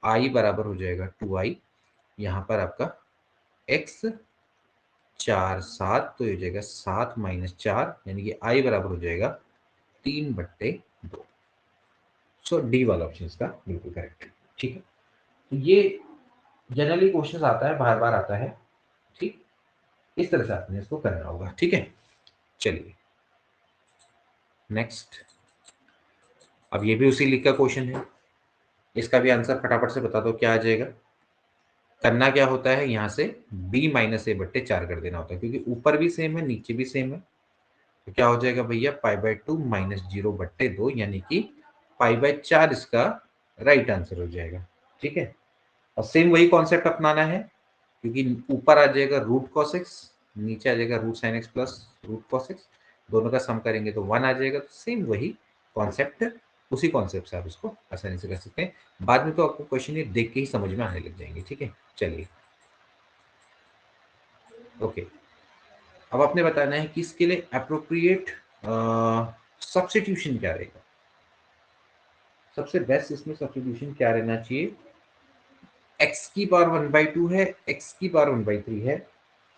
S1: आई बराबर हो जाएगा 2i, यहाँ पर आपका x 4 7, तो ये हो जाएगा 7 - 4, यानी कि आई बराबर हो जाएगा 3/2। सो डी वाला ऑप्शन इसका बिल्कुल करेक्ट है। ठीक है, तो ये जनरली क्वेश्चन आता है, बार बार आता है। ठीक, इस तरह से आपने इसको करना होगा। ठीक है, चलिए नेक्स्ट। अब ये भी उसी लीग का क्वेश्चन है, इसका भी आंसर फटाफट से बता दो क्या आ जाएगा। करना क्या होता है, यहाँ से b-a/4 कर देना होता है, क्योंकि ऊपर भी सेम है नीचे भी सेम है। तो क्या हो जाएगा भैया, π/2 - 0/2, यानी कि π/4 इसका राइट आंसर हो जाएगा। ठीक है, और सेम वही कॉन्सेप्ट अपनाना है, क्योंकि ऊपर आ जाएगा रूट cos x, नीचे आ जाएगा root sin x plus root cos x, दोनों का सम करेंगे तो 1 आ जाएगा। तो सेम वही कॉन्सेप्ट, उसी कॉन्सेप्ट से आप इसको आसानी से कर सकते हैं। बाद में तो आपको क्वेश्चन ये देख के ही समझ में आने लग जाएंगे। ठीक है, चलिए ओके। अब आपने बताना है कि इसके लिए अप्रोप्रिएट सब्स्टिट्यूशन क्या रहेगा, सबसे बेस्ट इसमें सब्स्टिट्यूशन क्या रहना चाहिए। x की पावर 1/2 है, x की पावर 1/3 है,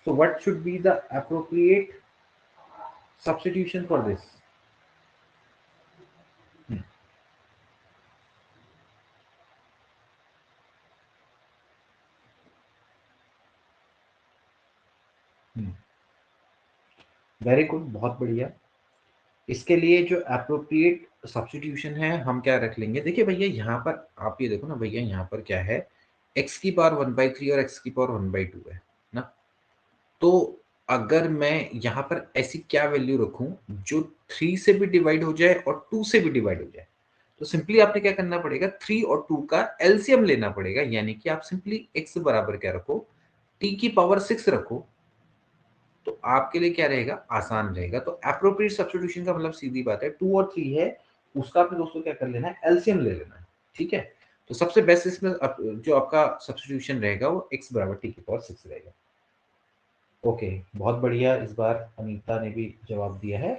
S1: so what should be the appropriate substitution for this। Very good, बहुत बढ़िया। इसके लिए जो अप्रोप्रिएट सब्स्टिट्यूशन है हम क्या रख लेंगे, देखिए भैया यहाँ पर आप ये देखो ना भैया, यहाँ पर क्या है, x की पावर 1/3 और x की पावर 1/2 है ना। तो अगर मैं यहाँ पर ऐसी क्या वैल्यू रखूं जो 3 से भी डिवाइड हो जाए और 2 से भी डिवाइड हो जाए, तो सिंपली आपने क्या करना पड़ेगा, 3 और 2 का एलसीएम लेना पड़ेगा, यानी कि आप सिंपली x बराबर क्या रखो, t की पावर 6 रखो, तो आपके लिए क्या रहेगा, आसान रहेगा। तो एप्रोप्रिएट सब्स्टिट्यूशन का मतलब सीधी बात है, 2 और 3 है, उसका आपने दोस्तों क्या कर लेना है, एलसीएम ले लेना है, ठीक है। तो सबसे बेस्ट इसमें जो आपका सब्स्टिट्यूशन रहेगा वो x बराबर t की पावर 6 रहेगा। ओके, बहुत बढ़िया, इस बार अनीता ने भी जवाब दिया है,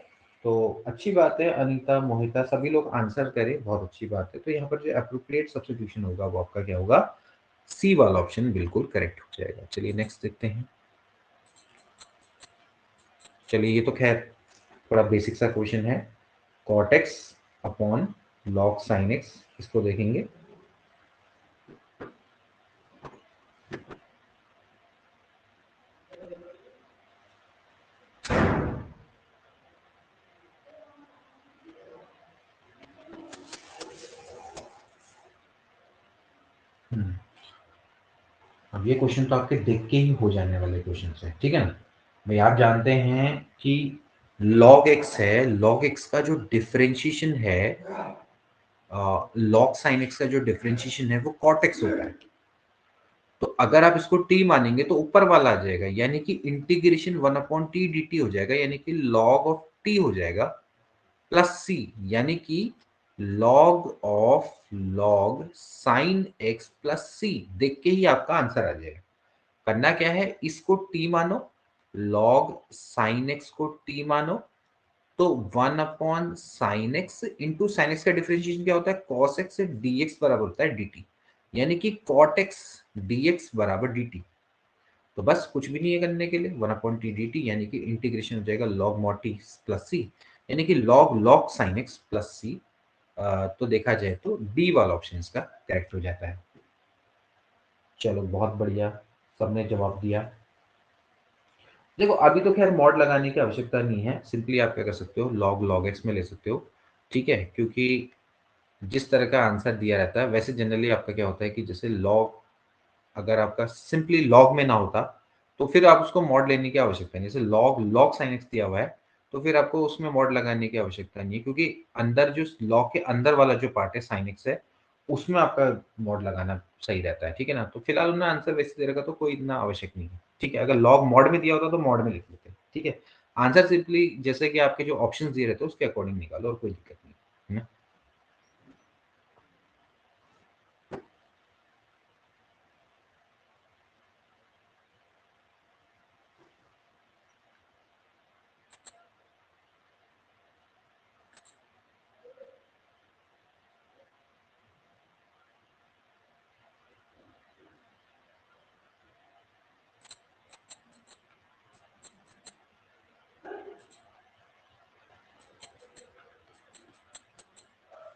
S1: तो अच्छी बात है। अनीता, मोहिता, सभी लोग आंसर करें, बहुत अच्छी बात है। तो यहाँ पर जो एप्रोप्रिएट सब्स्टिट्यूशन होगा वो आपका क्या होगा, सी वाला ऑप्शन बिल्कुल करेक्ट हो जाएगा। चलिए नेक्स्ट देखते हैं। चलिए, ये तो खैर थोड़ा बेसिक सा क्वेश्चन है, cot x upon log sine x, इसको देखेंगे। अब ये क्वेश्चन तो आपके देख के ही हो जाने वाले क्वेश्चन है, ठीक है ना भाई। आप जानते हैं कि log x है, log x का जो डिफरेंशिएशन है, log sin x का जो डिफरेंशिएशन है वो cot x होता है। तो अगर आप इसको t मानेंगे तो ऊपर वाला आ जाएगा, यानी कि इंटीग्रेशन 1/t dt हो जाएगा, यानी कि log ऑफ t हो जाएगा, प्लस c, यानी कि log of log sin x plus c। देख के ही आपका आंसर आ जाएगा। करना क्या है, इसको t मानो, log sin x को t मानो, तो 1/sin x into sine x का डिफरेंशिएशन क्या होता है, cos x से dx बराबर होता है dt, यानी कि cot x dx बराबर dt। तो बस कुछ भी नहीं है करने के लिए, 1/t dt, यानी कि इंटीग्रेशन हो जाएगा log mod t plus c, यानी कि log sin x plus c। तो देखा जाए तो डी वाला ऑप्शन इसका करेक्ट हो जाता है। चलो बहुत बढ़िया, सबने जवाब दिया। देखो अभी तो खैर मॉड लगाने की आवश्यकता नहीं है, सिंपली आप क्या कर सकते हो, log x में ले सकते हो, ठीक है। क्योंकि जिस तरह का आंसर दिया रहता है, वैसे जनरली आपका क्या होता है कि जैसे लॉग, अगर आपका सिंपली लॉग में ना होता तो फिर आप उसको मॉड लेने की आवश्यकता नहीं। जैसे लॉग साइन एक्स दिया हुआ है तो फिर आपको उसमें मॉड लगाने की आवश्यकता नहीं है, क्योंकि अंदर जो लॉग के अंदर वाला जो पार्ट है साइन एक्स है, उसमें आपका मॉड लगाना सही रहता है, ठीक है ना। तो फिलहाल उन्होंने आंसर वैसे दे रखा तो कोई इतना आवश्यक नहीं है, ठीक है। अगर लॉग मॉड में दिया होता तो मॉड में लिख लेते हैं, ठीक है। आंसर सिंपली जैसे कि आपके जो ऑप्शन दिए रहते हैं उसके अकॉर्डिंग निकालो, और कोई दिक्कत नहीं है ना।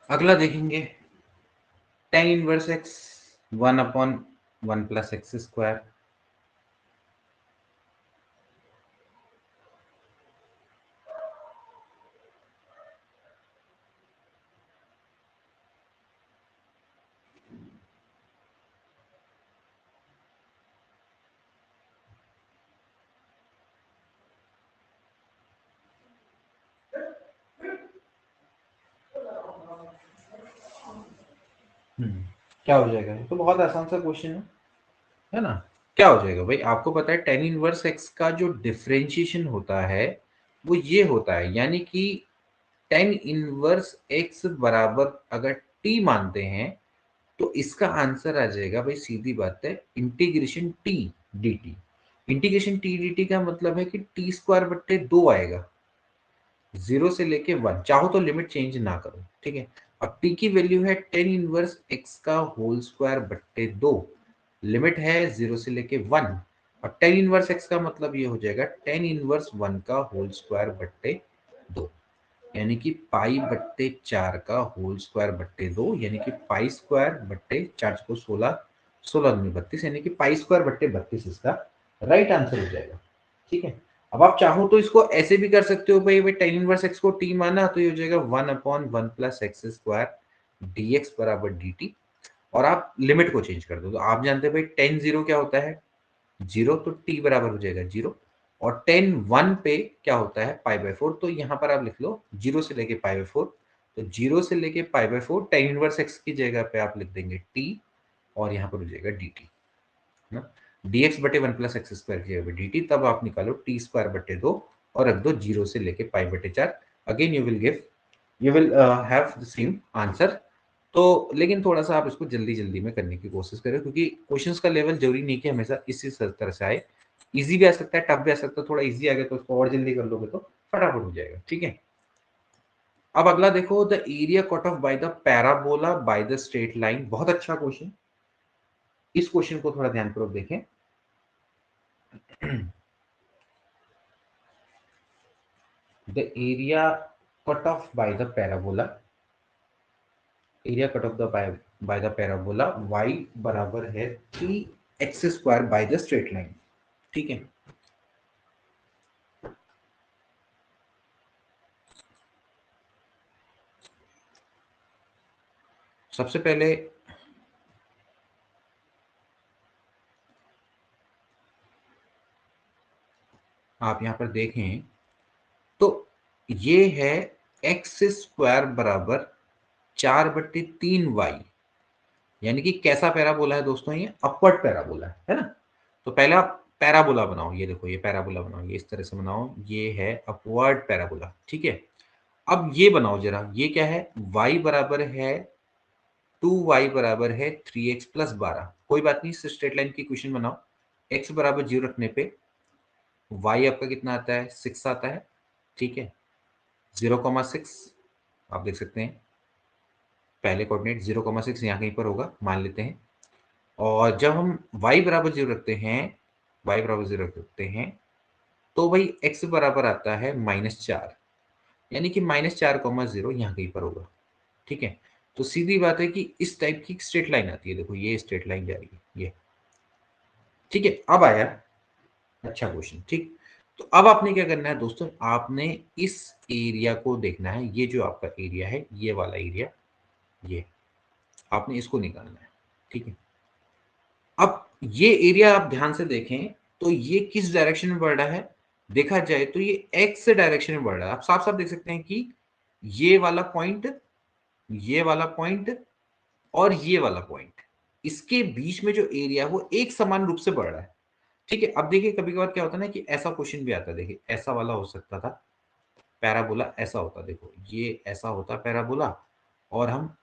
S1: अगला देखेंगे, tan inverse x 1/1 plus x square. क्या हो जाएगा, ये तो बहुत आसान सा क्वेश्चन है ना। क्या हो जाएगा भाई, आपको पता है टेन इनवर्स एक्स का जो डिफरेंशिएशन होता है वो ये होता है, यानी कि टेन इनवर्स एक्स बराबर अगर टी मानते हैं तो इसका आंसर आ जाएगा भाई, सीधी बात है, integration T d T. Integration T d T का मतलब है कि टी स्क्वायर बट्टे 2 आएगा, 0 से लेके 1, चाहो तो लिमिट चेंज ना करो, ठीक है। अब टी की वैल्यू है टेन इनवर्स एक्स का होल स्क्वायर बट्टे 2, लिमिट है 0 से लेके 1, और टेन इनवर्स एक्स का मतलब ये हो जाएगा टेन इनवर्स 1 का होल स्क्वायर बट्टे 2, यानी कि पाई बट्टे 4 का होल स्क्वायर बट्टे 2, यानी कि पाई स्क्वायर बट्टे 4 को 16, 16 दूनी 32, यानी कि पाई स्क्वायर बट्टे 32 इसका राइट आंसर हो जाएगा, ठीक है। अब आप चाहो तो इसको ऐसे भी कर सकते हो भाई, टेन इनवर्स एक्स को टी माना तो ये हो जाएगा 1/1 plus x square d x बराबर डी टी, और आप लिमिट को चेंज कर दो। तो आप जानते हैं भाई टेन जीरो क्या होता है, जीरो, तो टी बराबर हो जाएगा जीरो, और टेन वन पे क्या होता है पाई बाय फोर, तो यहाँ पर आप लिख लो जीरो से लेके पाई बाय फोर, तो 0 से लेके π/4 tan इनवर्स x की जगह पे आप लिख देंगे t और यहाँ पर हो जाएगा dt, है ना। dx बटे 1 प्लस एक्स स्क्वायर की जगह पे dt, तब आप निकालो t स्क्वायर बटे 2 और रख दो 0 से लेके π/4। Again you will have the same answer. तो लेकिन थोड़ा सा आप इसको जल्दी जल्दी में करने की कोशिश करें, क्योंकि क्वेश्चंस का लेवल जरूरी नहीं कि हमेशा इसी तरह से आए, इजी भी आ सकता है, टफ भी आ सकता है। थोड़ा इजी आ गया तो उसको और जल्दी कर लोगे तो फटाफट हो जाएगा, ठीक है। अब अगला देखो, the area cut off by the parabola by the straight line. बहुत अच्छा क्वेश्चन, इस क्वेश्चन को थोड़ा ध्यानपूर्वक देखें। The area cut off by the parabola, area cut off the by the parabola y बराबर है 3x square by the straight line, ठीक है। सबसे पहले आप यहां पर देखें तो ये है x स्क्वायर बराबर 4/3y, यानी कि कैसा पैराबोला है दोस्तों, ये अपवर्ड पैराबोला है ना। तो पहले आप पैराबोला बनाओ, ये देखो ये पैराबोला बनाओ, ये इस तरह से बनाओ, ये है अपवर्ड पैराबोला, ठीक है। अब ये बनाओ जरा, ये क्या है, y बराबर है 2y बराबर है 3x प्लस 12। कोई बात नहीं, स्ट्रेट लाइन की इक्वेशन बनाओ। x बराबर 0 रखने पे y आपका कितना आता है, 6 आता है, ठीक है। 0,6 आप देख सकते हैं, पहले कोऑर्डिनेट 0,6 यहाँ कहीं पर होगा मान लेते हैं। और जब हम y बराबर 0 रखते हैं, y बराबर 0 रखते हैं, तो भाई x बराबर आता है -4, यानी कि -4,0 यहाँ कहीं पर होगा, ठीक है। तो सीधी बात है कि इस टाइप की स्ट्रेट लाइन आती है, देखो ये स्ट्रेट लाइन जा रही है ये, ठीक है। अब आया अच्छा क्वेश्चन, ठीक। तो अब आपने क्या करना है दोस्तों, आपने इस एरिया को देखना है, ये जो आपका एरिया है, ये वाला एरिया, ये आपने इसको निकालना है, ठीक है। अब ये एरिया आप ध्यान से देखें तो ये किस डायरेक्शन में बढ़ रहा है, देखा जाए तो ये एक्स डायरेक्शन में बढ़ रहा है। आप साफ साफ देख सकते हैं कि ये वाला पॉइंट, ये वाला पॉइंट और ये वाला पॉइंट, इसके बीच में जो एरिया है वो एक समान रूप से बढ़ रहा है, ठीक है। अब देखिए कभी कभार क्या होता है ना कि ऐसा क्वेश्चन भी आता है, देखिए ऐसा वाला हो सकता था, पैराबोला ऐसा होता, देखो ये ऐसा होता पैराबोला और हम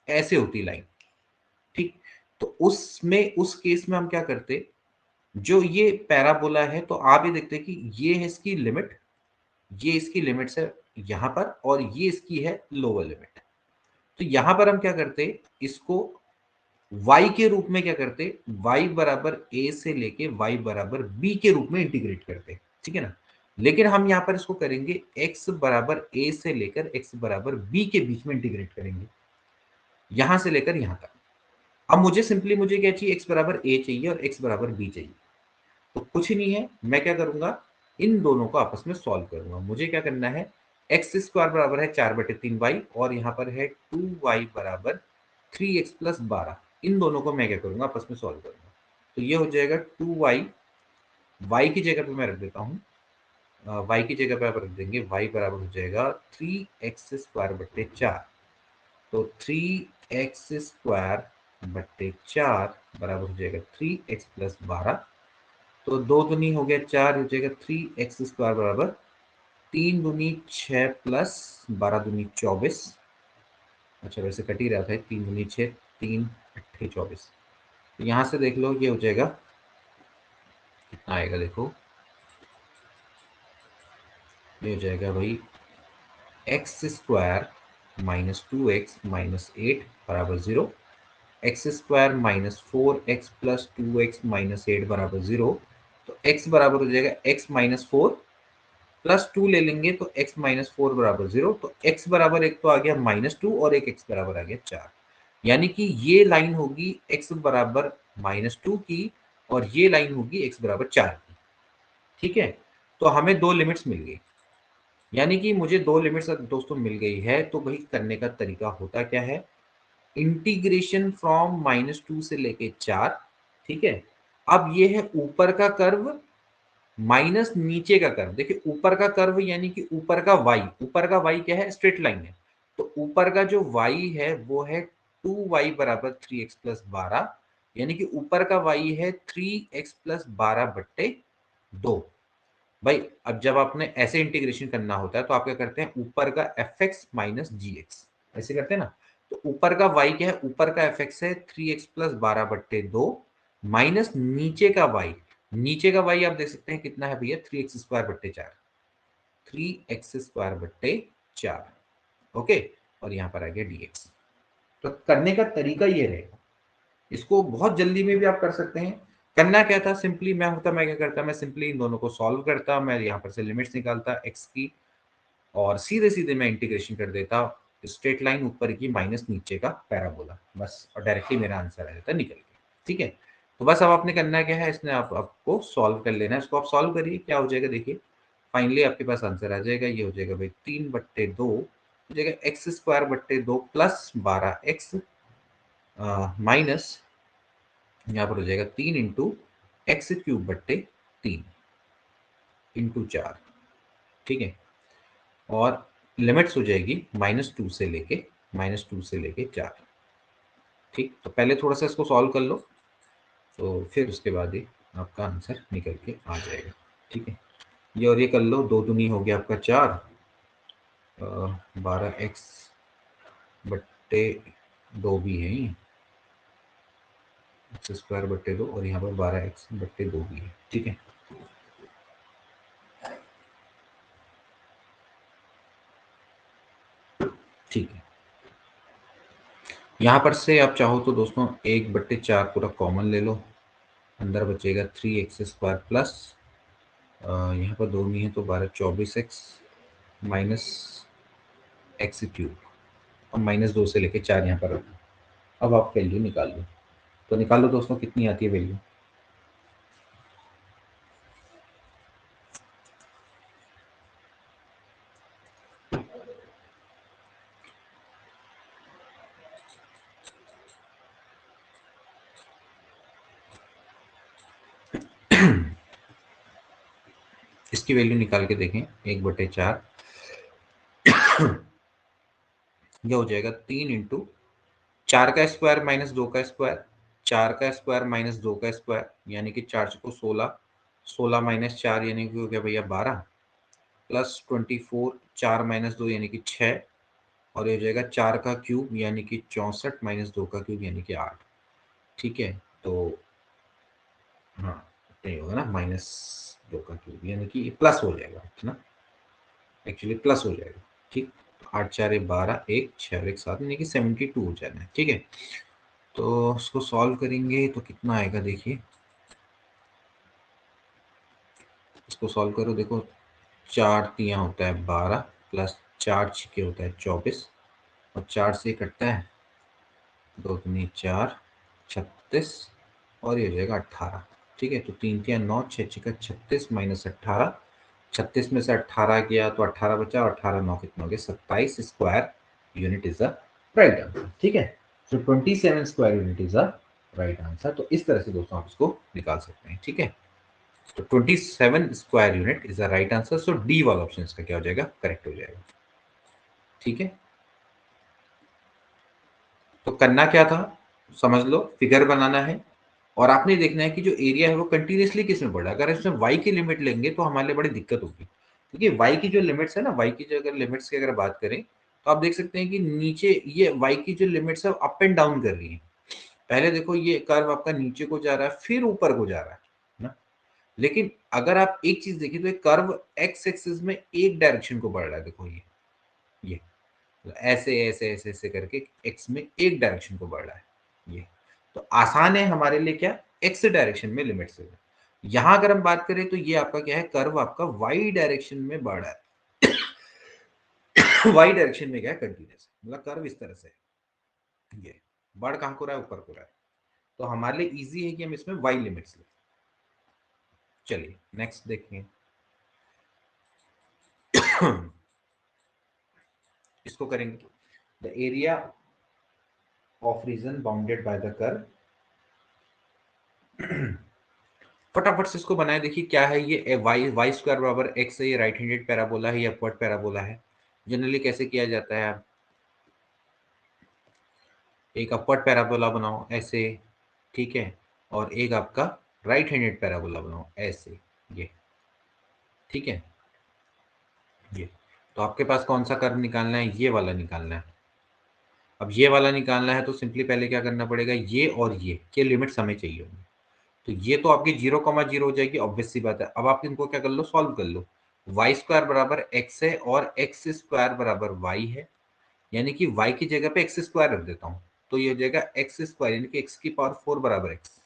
S1: ऐसे होती लाइन, ठीक। तो उसमें उस केस में हम क्या करते, जो ये पैराबोला है तो आप ये देखते हैं कि ये है इसकी लिमिट, ये इसकी लिमिट्स है यहां पर, और ये इसकी है लोअर लिमिट। तो यहां पर हम क्या करते, इसको y के रूप में क्या करते, y बराबर a से लेके y बराबर b के रूप में इंटीग्रेट करते, ठीक है ना। लेकिन हम यहां पर इसको करेंगे x बराबर a से लेकर x बराबर b के बीच में इंटीग्रेट करेंगे, यहां से लेकर यहां तक। अब मुझे क्या चाहिए, x बराबर a चाहिए और x बराबर b चाहिए। तो कुछ ही नहीं है, मैं क्या करूंगा, इन दोनों को आपस में सॉल्व करूंगा। मुझे क्या करना है, एक्स स्क्वायर बराबर है 4/3y और यहाँ पर है 2y बराबर 3x प्लस 12। इन दोनों को मैं क्या करूंगा, आपस में सॉल्व करूंगा। तो ये हो जाएगा 2y, y की जगह पे मैं रख देता हूँ, y की जगह पे आप रख देंगे, y बराबर हो जाएगा 3x स्क्वायर बट्टे 4। तो 3x स्क्वायर बट्टे 4 बराबर हो जाएगा 3x प्लस 12। तो 2 दूनी हो गया 4, हो जाएगा 3x स्क्वायर बराबर 3 दूनी 6 प्लस 12 दूनी 24। अच्छा वैसे कट ही रहा था, 3 दूनी 6, 3 अट्ठे 24। तो यहाँ से देख लो ये हो जाएगा, कितना आएगा देखो, ये हो जाएगा भाई x square minus 2x minus 8 बराबर 0, x square minus 4x plus 2x minus 8 बराबर 0। तो x बराबर हो जाएगा x माइनस 4 प्लस 2 ले लेंगे तो x माइनस 4 बराबर 0। तो x बराबर एक तो आ गया -2 और एक x बराबर आ गया 4, यानी कि ये लाइन होगी x बराबर -2 की और ये लाइन होगी x बराबर 4 की, ठीक है। तो हमें दो लिमिट्स मिल गई, यानी कि मुझे दो लिमिट्स दोस्तों मिल गई है। तो भाई करने का तरीका होता क्या है, इंटीग्रेशन फ्रॉम -2 से लेके 4, ठीक है। अब ये है ऊपर का कर्व माइनस नीचे का कर्व, देखिए ऊपर का कर्व यानी कि ऊपर का y, ऊपर का y क्या है, स्ट्रेट लाइन है। तो ऊपर का जो y है वो है 2y बराबर 3x प्लस 12, यानी कि ऊपर का y है 3x प्लस 12/2। भाई अब जब आपने ऐसे इंटीग्रेशन करना होता है तो आप क्या करते हैं, ऊपर का fx माइनस gx ऐसे करते हैं ना। तो ऊपर का y क्या है, ऊपर का fx है 3x प्लस 12/2 माइनस नीचे का y आप देख सकते हैं कितना है भैया, 3x² 4 ओके। और यहाँ पर आ गया dx। तो करने का तरीका ये रहेगा, इसको बहुत जल्दी में भी आप कर सकते हैं। करना क्या था, सिंपली मैं क्या करता, मैं सिंपली इन दोनों को सॉल्व करता, मैं यहाँ पर से लिमिट्स निकालता x की, और सीधे सीधे मैं इंटीग्रेशन कर देता स्ट्रेट लाइन ऊपर की माइनस नीचे का पैराबोला, बस, और डायरेक्टली मेरा आंसर आ जाता निकल के। ठीक है, तो बस अब आपने करना क्या है, इसने आपको सॉल्व कर लेना है। इसको आप सॉल्व करिए, क्या हो जाएगा देखिए, फाइनली आपके पास आंसर आ जाएगा। ये हो जाएगा भाई 3/2 हो जाएगा x² 2 प्लस 12x माइनस यहाँ पर हो जाएगा 3 इंटू x³ 3 इंटू 4। ठीक है, और लिमिट्स हो जाएगी -2 से लेके 4। ठीक, तो पहले थोड़ा सा इसको सॉल्व कर लो, तो फिर उसके बाद ही आपका आंसर निकल के आ जाएगा। ठीक है, ये और ये कर लो, 2 दूनी हो गया आपका 4, 12x/2 भी है, x² 2 और यहाँ पर 12x/2 भी है। ठीक है, ठीक है, यहाँ पर से आप चाहो तो दोस्तों 1/4 पूरा कॉमन ले लो, अंदर बचेगा 3x² प्लस यहाँ पर 2 नहीं है तो 12 24x माइनस x³ और -2 से लेके 4 यहाँ पर रखो। अब आप वैल्यू निकाल लो, तो निकालो दोस्तों कितनी आती है वैल्यू। इसकी वैल्यू निकाल के देखें, 1/4 यह हो जाएगा 3 इंटू 4 का स्क्वायर माइनस 2 का स्क्वायर, 4 का स्क्वायर माइनस 2 का स्क्वायर, यानी कि 4 को 16, 16 माइनस 4 यानी कि हो गया भैया 12, प्लस 24, 4 माइनस 2 यानी कि 6, और ये हो जाएगा 4 का क्यूब यानी कि 64 माइनस 2 का क्यूब यानी कि 8। ठीक है, तो हाँ नहीं होगा ना, -2 का क्यूब यानी कि प्लस हो जाएगा है ना, एक्चुअली प्लस हो जाएगा। ठीक, 8 4 12, 1 6 और 1 7 यानी कि 72 हो जाना है। ठीक है, तो इसको सॉल्व करेंगे तो कितना आएगा देखिए, इसको सॉल्व करो, देखो 4 तियाँ होता है 12 प्लस 4 छिके होता है 24 और 4 से कटता है 2 दूनी 4 36 और ये हो जाएगा 18। ठीक है, तो 3 तियाँ 9 6 छिका 36 माइनस 18, 36 में से 18 गया तो 18 बचा और 18 9 कितना हो गया 27 square unit is the right answer. ठीक है, तो 27 square unit is the right answer. तो इस तरह से दोस्तों आप इसको निकाल सकते हैं। ठीक है, तो 27 square unit is the right answer. So D वाला ऑप्शन इसका क्या हो जाएगा, करेक्ट हो जाएगा। ठीक है, तो करना क्या था, समझ लो, फिगर बनाना है और आपने देखना है कि जो एरिया है वो कंटिन्यूसली किस में बढ़ रहा है। अगर इसमें y की लिमिट लेंगे तो हमारे लिए बड़ी दिक्कत होगी, क्योंकि y की जो लिमिट्स है ना, y की जो अगर लिमिट्स की अगर बात करें तो आप देख सकते हैं कि नीचे ये y की जो लिमिट्स है अप एंड डाउन कर रही है। पहले देखो ये कर्व आपका नीचे को जा रहा है फिर ऊपर को जा रहा है ना, लेकिन अगर आप एक चीज देखिए तो ये कर्व एक्स एक्सिस में एक डायरेक्शन को बढ़ रहा है। देखो ये ऐसे ऐसे ऐसे ऐसे करके एक्स में एक डायरेक्शन को बढ़ रहा है। ये तो आसान है हमारे लिए, क्या, एक्स डायरेक्शन में लिमिट से। यहां अगर हम बात करें तो ये आपका क्या है, कर्व आपका वाई डायरेक्शन में बढ़ रहा है वाई डायरेक्शन में क्या है, कंटिन्यूस, मतलब कर्व इस तरह से है। ये बढ़ कहां को रहा है, ऊपर को रहा है। तो हमारे लिए इजी है कि हम इसमें वाई लिमिट्स लें। चलिए नेक्स्ट देखें इसको करेंगे, the area of reason bounded by the curve. फटाफट से इसको बनाए, देखिए क्या है ये, वाई स्क्वायर बराबर एक्स है, ये राइट हैंडेड पैराबोला है, ये अपवर्ड पैराबोला है। जनरली कैसे किया जाता है, एक अपवर्ड पैराबोला बनाओ ऐसे, ठीक है, और एक आपका राइट हैंडेड पैराबोला बनाओ ऐसे, ये, ठीक है, ये। तो आपके पास कौन सा कर्व निकालना है? ये वाला निकालना है। अब ये वाला निकालना है तो सिंपली पहले क्या करना पड़ेगा, ये और ये के लिमिट्स हमें चाहिए होंगे। तो ये तो आपकी 0,0 हो जाएगी, ऑब्वियस सी बात है। अब आप इनको क्या कर लो, सॉल्व कर लो। वाई स्क्वायर बराबर एक्स है और एक्स स्क्वायर बराबर वाई है, यानी कि y की जगह पे एक्स स्क्वायर रख देता हूं, तो ये हो जाएगा एक्स स्क्वायर यानी कि एक्स की पावर 4 बराबर एक्स,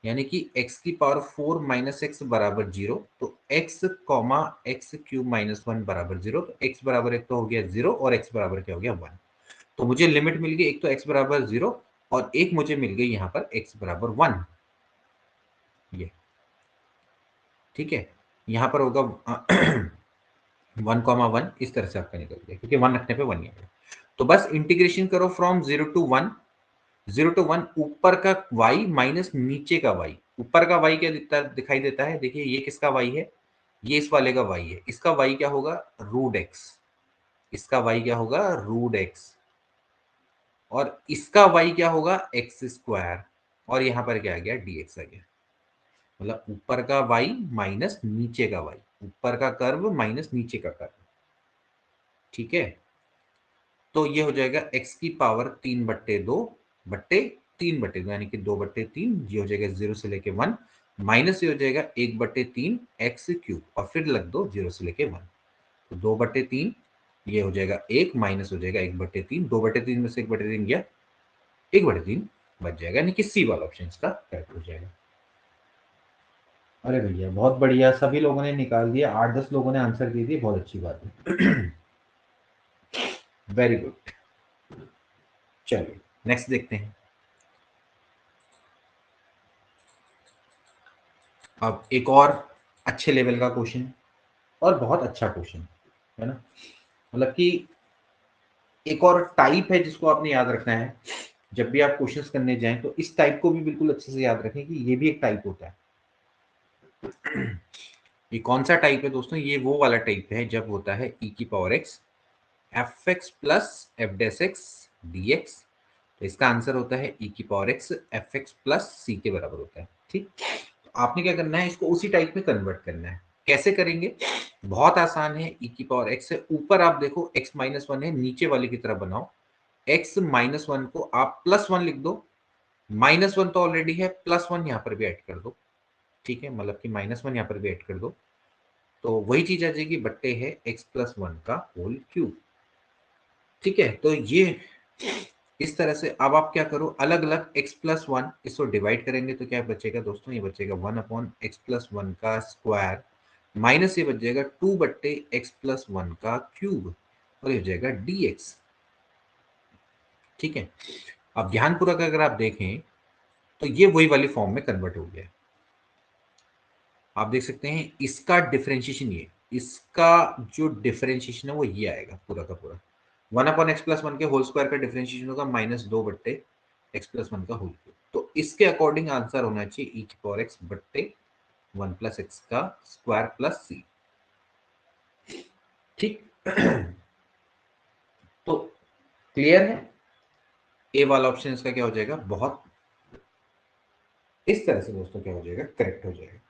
S1: यानी कि एक्स की पावर 4 माइनस एक्स बराबर 0। तो x comma x cube minus 1 बराबर 0। तो x बराबर एक तो हो गया 0 और x बराबर क्या हो गया 1। तो मुझे लिमिट मिल गई, एक तो x बराबर 0 और एक मुझे मिल गई यहाँ पर x बराबर 1, ये, ठीक है। यहाँ पर होगा 1,1 इस तरह से आपका निकल गया, क्योंकि 1 रखने पे 1 ही आएगा। तो बस इंटीग्रेशन करो फ्रॉम 0 to 1। 0 to 1 ऊपर का y माइनस नीचे का y। ऊपर का y क्या दिखाई देता है, देखिए ये किसका y है, ये इस वाले का y है। इसका y क्या होगा, रूट एक्स। इसका y क्या होगा, रूट एक्स। और इसका y क्या होगा, एक्स स्क्वायर। और यहां पर क्या आ गया, dx आ गया। मतलब ऊपर का y माइनस नीचे का y, ऊपर का कर्व माइनस नीचे का कर्व, ठीक है। तो ये हो जाएगा x की पावर 3/2 यानी कि 2/3, ये हो जाएगा 0 से लेके 1, माइनस ये हो जाएगा 1/3 एक्स क्यूब, और फिर लग दो 0 से लेके 1। तो 2/3 ये हो जाएगा 1, माइनस हो जाएगा 1/3, 2/3 में से 1/3 गया, 1/3 बच जाएगा, यानी कि सी वाला ऑप्शन इसका करेक्ट हो जाएगा। अरे भैया बहुत बढ़िया, सभी लोगों ने निकाल दिया, 8-10 लोगों ने आंसर दे दिए, बहुत अच्छी बात है। Very good. चलिए नेक्स्ट देखते हैं। अब एक और अच्छे लेवल का क्वेश्चन, और बहुत अच्छा क्वेश्चन है ना, मतलब कि एक और टाइप है जिसको आपने याद रखना है। जब भी आप क्वेश्चंस करने जाएं तो इस टाइप को भी बिल्कुल अच्छे से याद रखें कि ये भी एक टाइप होता है। ये कौन सा टाइप है दोस्तों, ये वो वाला टाइप है जब होता है e की power x f x plus f dash x d x. तो इसका आंसर होता है e की power x f x plus C के बराबर होता है, ठीक। तो आपने क्या करना है, इसको उसी टाइप में कन्वर्ट करना है। कैसे करेंगे, बहुत आसान है। e की पावर x है, ऊपर आप देखो x माइनस 1 है, नीचे वाले की तरफ बनाओ। x माइनस 1 को आप प्लस 1 लिख दो, माइनस 1 तो ऑलरेडी है, प्लस 1 यहाँ पर भी ऐड कर दो, ठीक है, मतलब कि माइनस 1 यहाँ पर भी ऐड कर दो। तो वही चीज आ जाएगी, बट्टे है x प्लस 1 का होल क्यूब, ठीक है। तो ये इस तरह से अब आप क्या करो, अलग अलग x प्लस 1 इसको डिवाइड करेंगे तो क्या बचेगा दोस्तों, ये बचेगा 1/x प्लस 1 का स्क्वायर, माइनस ये बच जाएगा 2/x प्लस 1 का क्यूब, और ये हो जाएगा dx, ठीक है। अब ध्यानपूर्वक अगर आप देखें तो ये वही वाली फॉर्म में कन्वर्ट हो गया। आप देख सकते हैं इसका डिफरेंशिएशन, ये इसका जो डिफरेंशिएशन है वो ये आएगा पूरा का पूरा। 1/x प्लस 1 के होल स्क्वायर का डिफरेंशिएशन होगा -2/x प्लस 1 का होल क्यूब। तो इसके अकॉर्डिंग आंसर होना चाहिए e की पावर x बट्टे 1 प्लस एक्स का स्क्वायर प्लस सी, ठीक। तो क्लियर है, ए वाला ऑप्शन इसका क्या हो जाएगा, बहुत इस तरह से दोस्तों क्या हो जाएगा, करेक्ट हो जाएगा।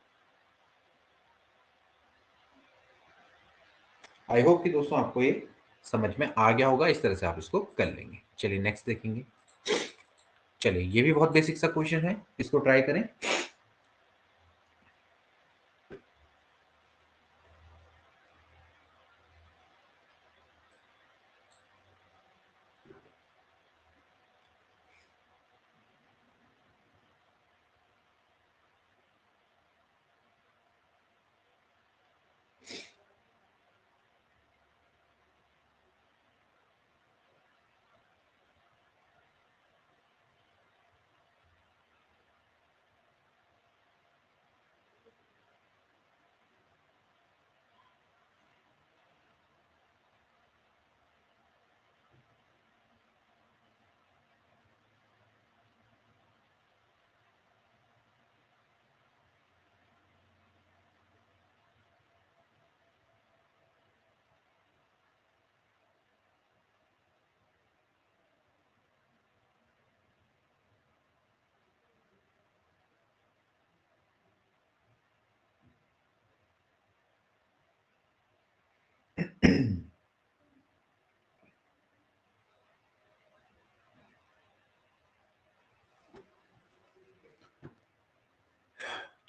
S1: आई होप कि दोस्तों आपको ये समझ में आ गया होगा, इस तरह से आप इसको कर लेंगे। चलिए नेक्स्ट देखेंगे। चलिए ये भी बहुत बेसिक सा क्वेश्चन है, इसको ट्राई करें।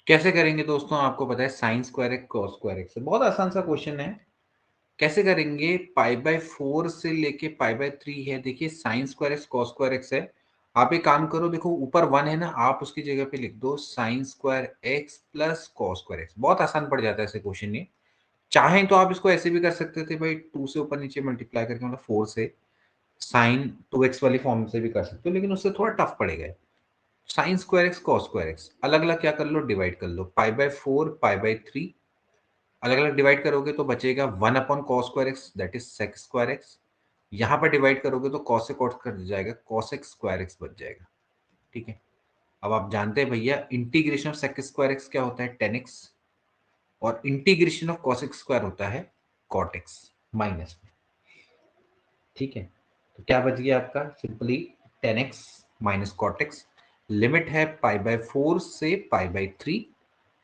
S1: कैसे करेंगे दोस्तों, आपको पता है sine square x cos square x, बहुत आसान सा क्वेश्चन है। कैसे करेंगे, पाई बाय 4 से लेके पाई बाय 3 है, देखिए sine square x cos square x है। आप एक काम करो, देखो ऊपर 1 है ना, आप उसकी जगह पे लिख दो sine square x plus cos square x, बहुत आसान पड़ जाता है ऐसे क्वेश्चन ये। चाहें तो आप इसको ऐसे भी कर सकते थे भाई, 2 से ऊपर नीचे मल्टीप्लाई करके, मतलब 4 से साइन 2x वाली फॉर्म से भी कर सकते हो, लेकिन उससे थोड़ा टफ पड़ेगा। Sine square x cos square x अलग अलग क्या कर लो, डिवाइड कर लो, पाई बाय 4 पाई बाय 3 अलग अलग डिवाइड करोगे तो बचेगा 1 upon cos square x, that is sec square x. यहां पर डिवाइड करोगे तो कॉस से कॉट कर जाएगा, कॉस एक्स स्क्वायर एक्स बच जाएगा। ठीक है, अब आप जानते हैं भैया integration of sec square x क्या होता है, 10x, और integration of cos x square होता है कॉट एक्स माइनस में। ठीक है, तो क्या बच गया आपका, simply 10x minus cot x. Limit है पाई बाय 4 से पाई बाय 3,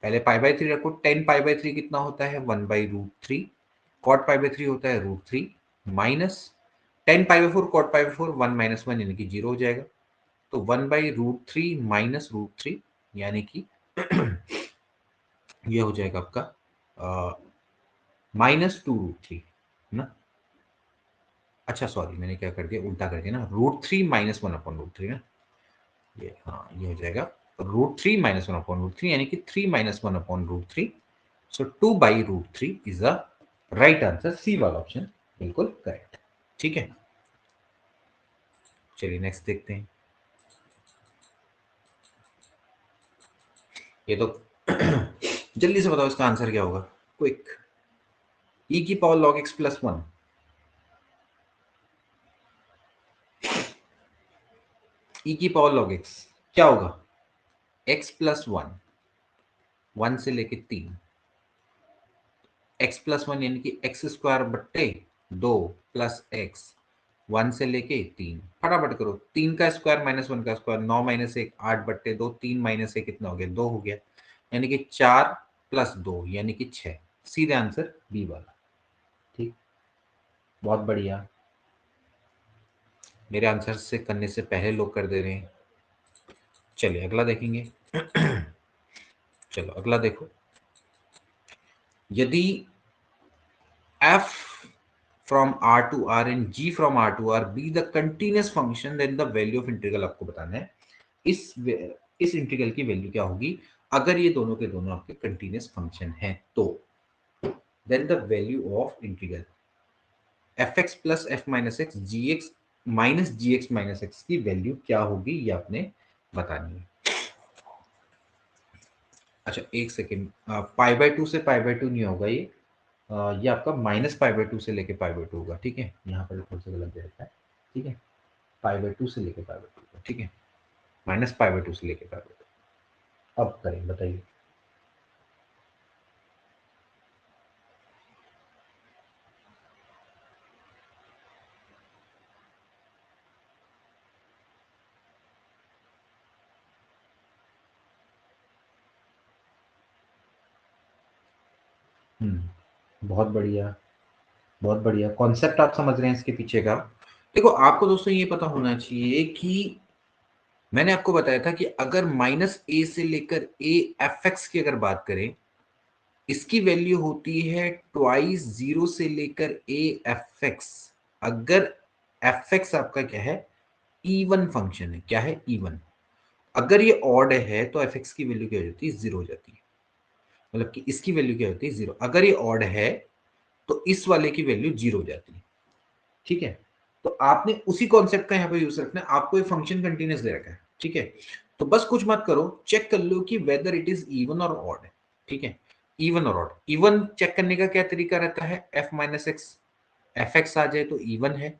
S1: पहले पाई बाय 3 रखो, 10 पाई बाय 3 कितना होता है, 1 by root 3, cot pi by 3 होता है root 3, minus 10 pi by 4 cot pi by 4, 1 minus 1 यानी कि 0 हो जाएगा। तो 1 बाई रूट 3 माइनस रूट 3 यानी कि ये हो जाएगा आपका माइनस 2 रूट 3 ना। अच्छा सॉरी, मैंने क्या कर दिया, उल्टा कर दिया ना, रूट 3 माइनस 1 अपॉन रूट 3 ना, ये हाँ ये हो जाएगा रूट 3 माइनस 1 अपॉन रूट 3 यानी कि 3 minus 1 upon root 3। So 2 by root 3 is the right answer, C वाला ऑप्शन बिल्कुल करेक्ट। ठीक है, चलिए नेक्स्ट देखते हैं। ये तो जल्दी से बताओ इसका आंसर क्या होगा, क्विक। ई की पावर लॉग एक्स प्लस 1, ई की पावर लॉग एक्स क्या होगा, एक्स प्लस 1, 1 से लेके 3, एक्स प्लस 1 यानी कि एक्स स्क्वायर बट्टे 2 प्लस एक्स, 1 से लेके 3, फटाफट करो, 3 का स्क्वायर माइनस 1 का स्क्वायर, 9 माइनस 1 8 बट्टे 2, 3 माइनस 1 कितना हो गया, 2 हो गया, यानी कि 4 प्लस 2 यानी कि 6, सीधे आंसर बी वाला। ठीक, बहुत बढ़िया, मेरे आंसर से करने से पहले लोग कर दे रहे हैं। चलिए अगला देखेंगे। चलो अगला देखो, यदि f from r to r and g from r to r be the continuous function, then the value of integral आपको बताना है, इस इंटीग्रल की वैल्यू क्या होगी अगर ये दोनों के दोनों आपके कंटिन्यूस फंक्शन हैं तो। Then the value of integral f x plus f minus x g x minus g x minus x की वैल्यू क्या होगी, ये आपने बतानी है। अच्छा एक सेकेंड, पाई बाय 2 से पाई बाय 2 नहीं होगा ये आपका माइनस पाई बाय 2 से लेके पाई बाय 2 होगा। ठीक है, यहाँ पर थोड़ा सा गलत दे रखा है। ठीक है, पाई बाय 2 से लेके पाई बाय 2, ठीक है, माइनस पाई बाय 2 से लेके पाई बाय 2। अब करें, बताइए। बहुत बढ़िया, बहुत बढ़िया कॉन्सेप्ट आप समझ रहे हैं इसके पीछे का। देखो आपको दोस्तों ये पता होना चाहिए कि मैंने आपको बताया था कि अगर माइनस ए से लेकर ए एफ एक्स की अगर बात करें, इसकी वैल्यू होती है ट्वाइस 0 से लेकर ए एफ एक्स। अगर एफ एक्स आपका क्या है, इवन फंक्शन है, क्या है, इवन। अगर ये ऑड है तो एफ एक्स की वैल्यू क्या हो जाती है, 0 हो जाती है, मतलब कि इसकी वैल्यू क्या होती है, 0। अगर ये ऑड है तो इस वाले की वैल्यू 0 हो जाती है। ठीक है, तो आपने उसी कॉन्सेप्ट का यहाँ पे यूज रखना है, आपको ये फंक्शन कंटिन्यूस दे रखा है। ठीक है, तो बस कुछ मत करो, चेक कर लो कि वेदर इट इज इवन और ऑड है। ठीक है, इवन और ऑड, इवन चेक करने का क्या तरीका रहता है, F minus x, F x आ जाए तो इवन है,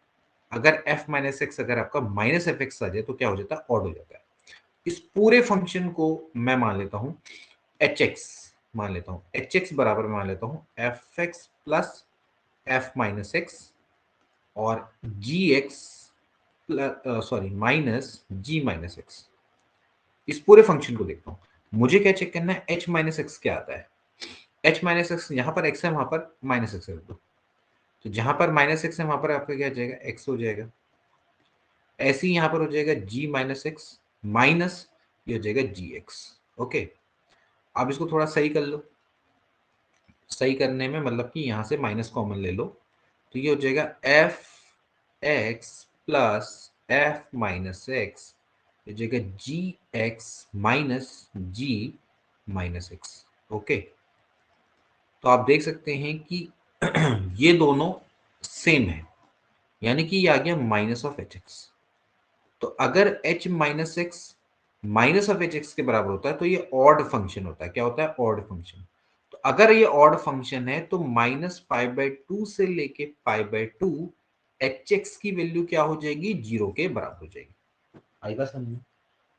S1: अगर एफ माइनस एक्स अगर आपका माइनस एफ एक्स आ जाए तो क्या हो जाता है, ऑड हो जाता है। इस पूरे फंक्शन को मैं मान लेता हूं एच एक्स, मान लेता हूं एच एक्स बराबर मान लेता हूं F x plus f minus x और जी एक्स सॉरी माइनस जी माइनस एक्स। इस पूरे फंक्शन को देखता हूं, मुझे क्या चेक करना है, एच माइनस एक्स क्या आता है, एच माइनस एक्स यहां पर एक्स है, वहां पर माइनस एक्स रख दो, तो जहां पर माइनस एक्स है वहां पर आपका क्या जाएगा, एक्स हो जाएगा। ऐसे ही यहां पर हो जाएगा जी माइनस एक्स माइनस, ये हो जाएगा जी एक्स। ओके, आप इसको थोड़ा सही कर लो। सही करने में मतलब कि यहां से माइनस कॉमन ले लो, तो ये हो जाएगा F x plus f minus x, हो जाएगा जी एक्स माइनस जी माइनस एक्स। ओके, तो आप देख सकते हैं कि ये दोनों सेम है, यानी कि ये आ गया माइनस ऑफ एच एक्स। तो अगर h minus x minus of H x के बराबर होता है तो ये ऑड फंक्शन होता है। क्या होता है? Odd function. तो अगर ये ऑड फंक्शन है तो माइनस पाई बाय टू से लेके पाई बाय टू एच एक्स की वैल्यू क्या हो जाएगी? जीरो के बराबर हो जाएगी। आई बात समझ में?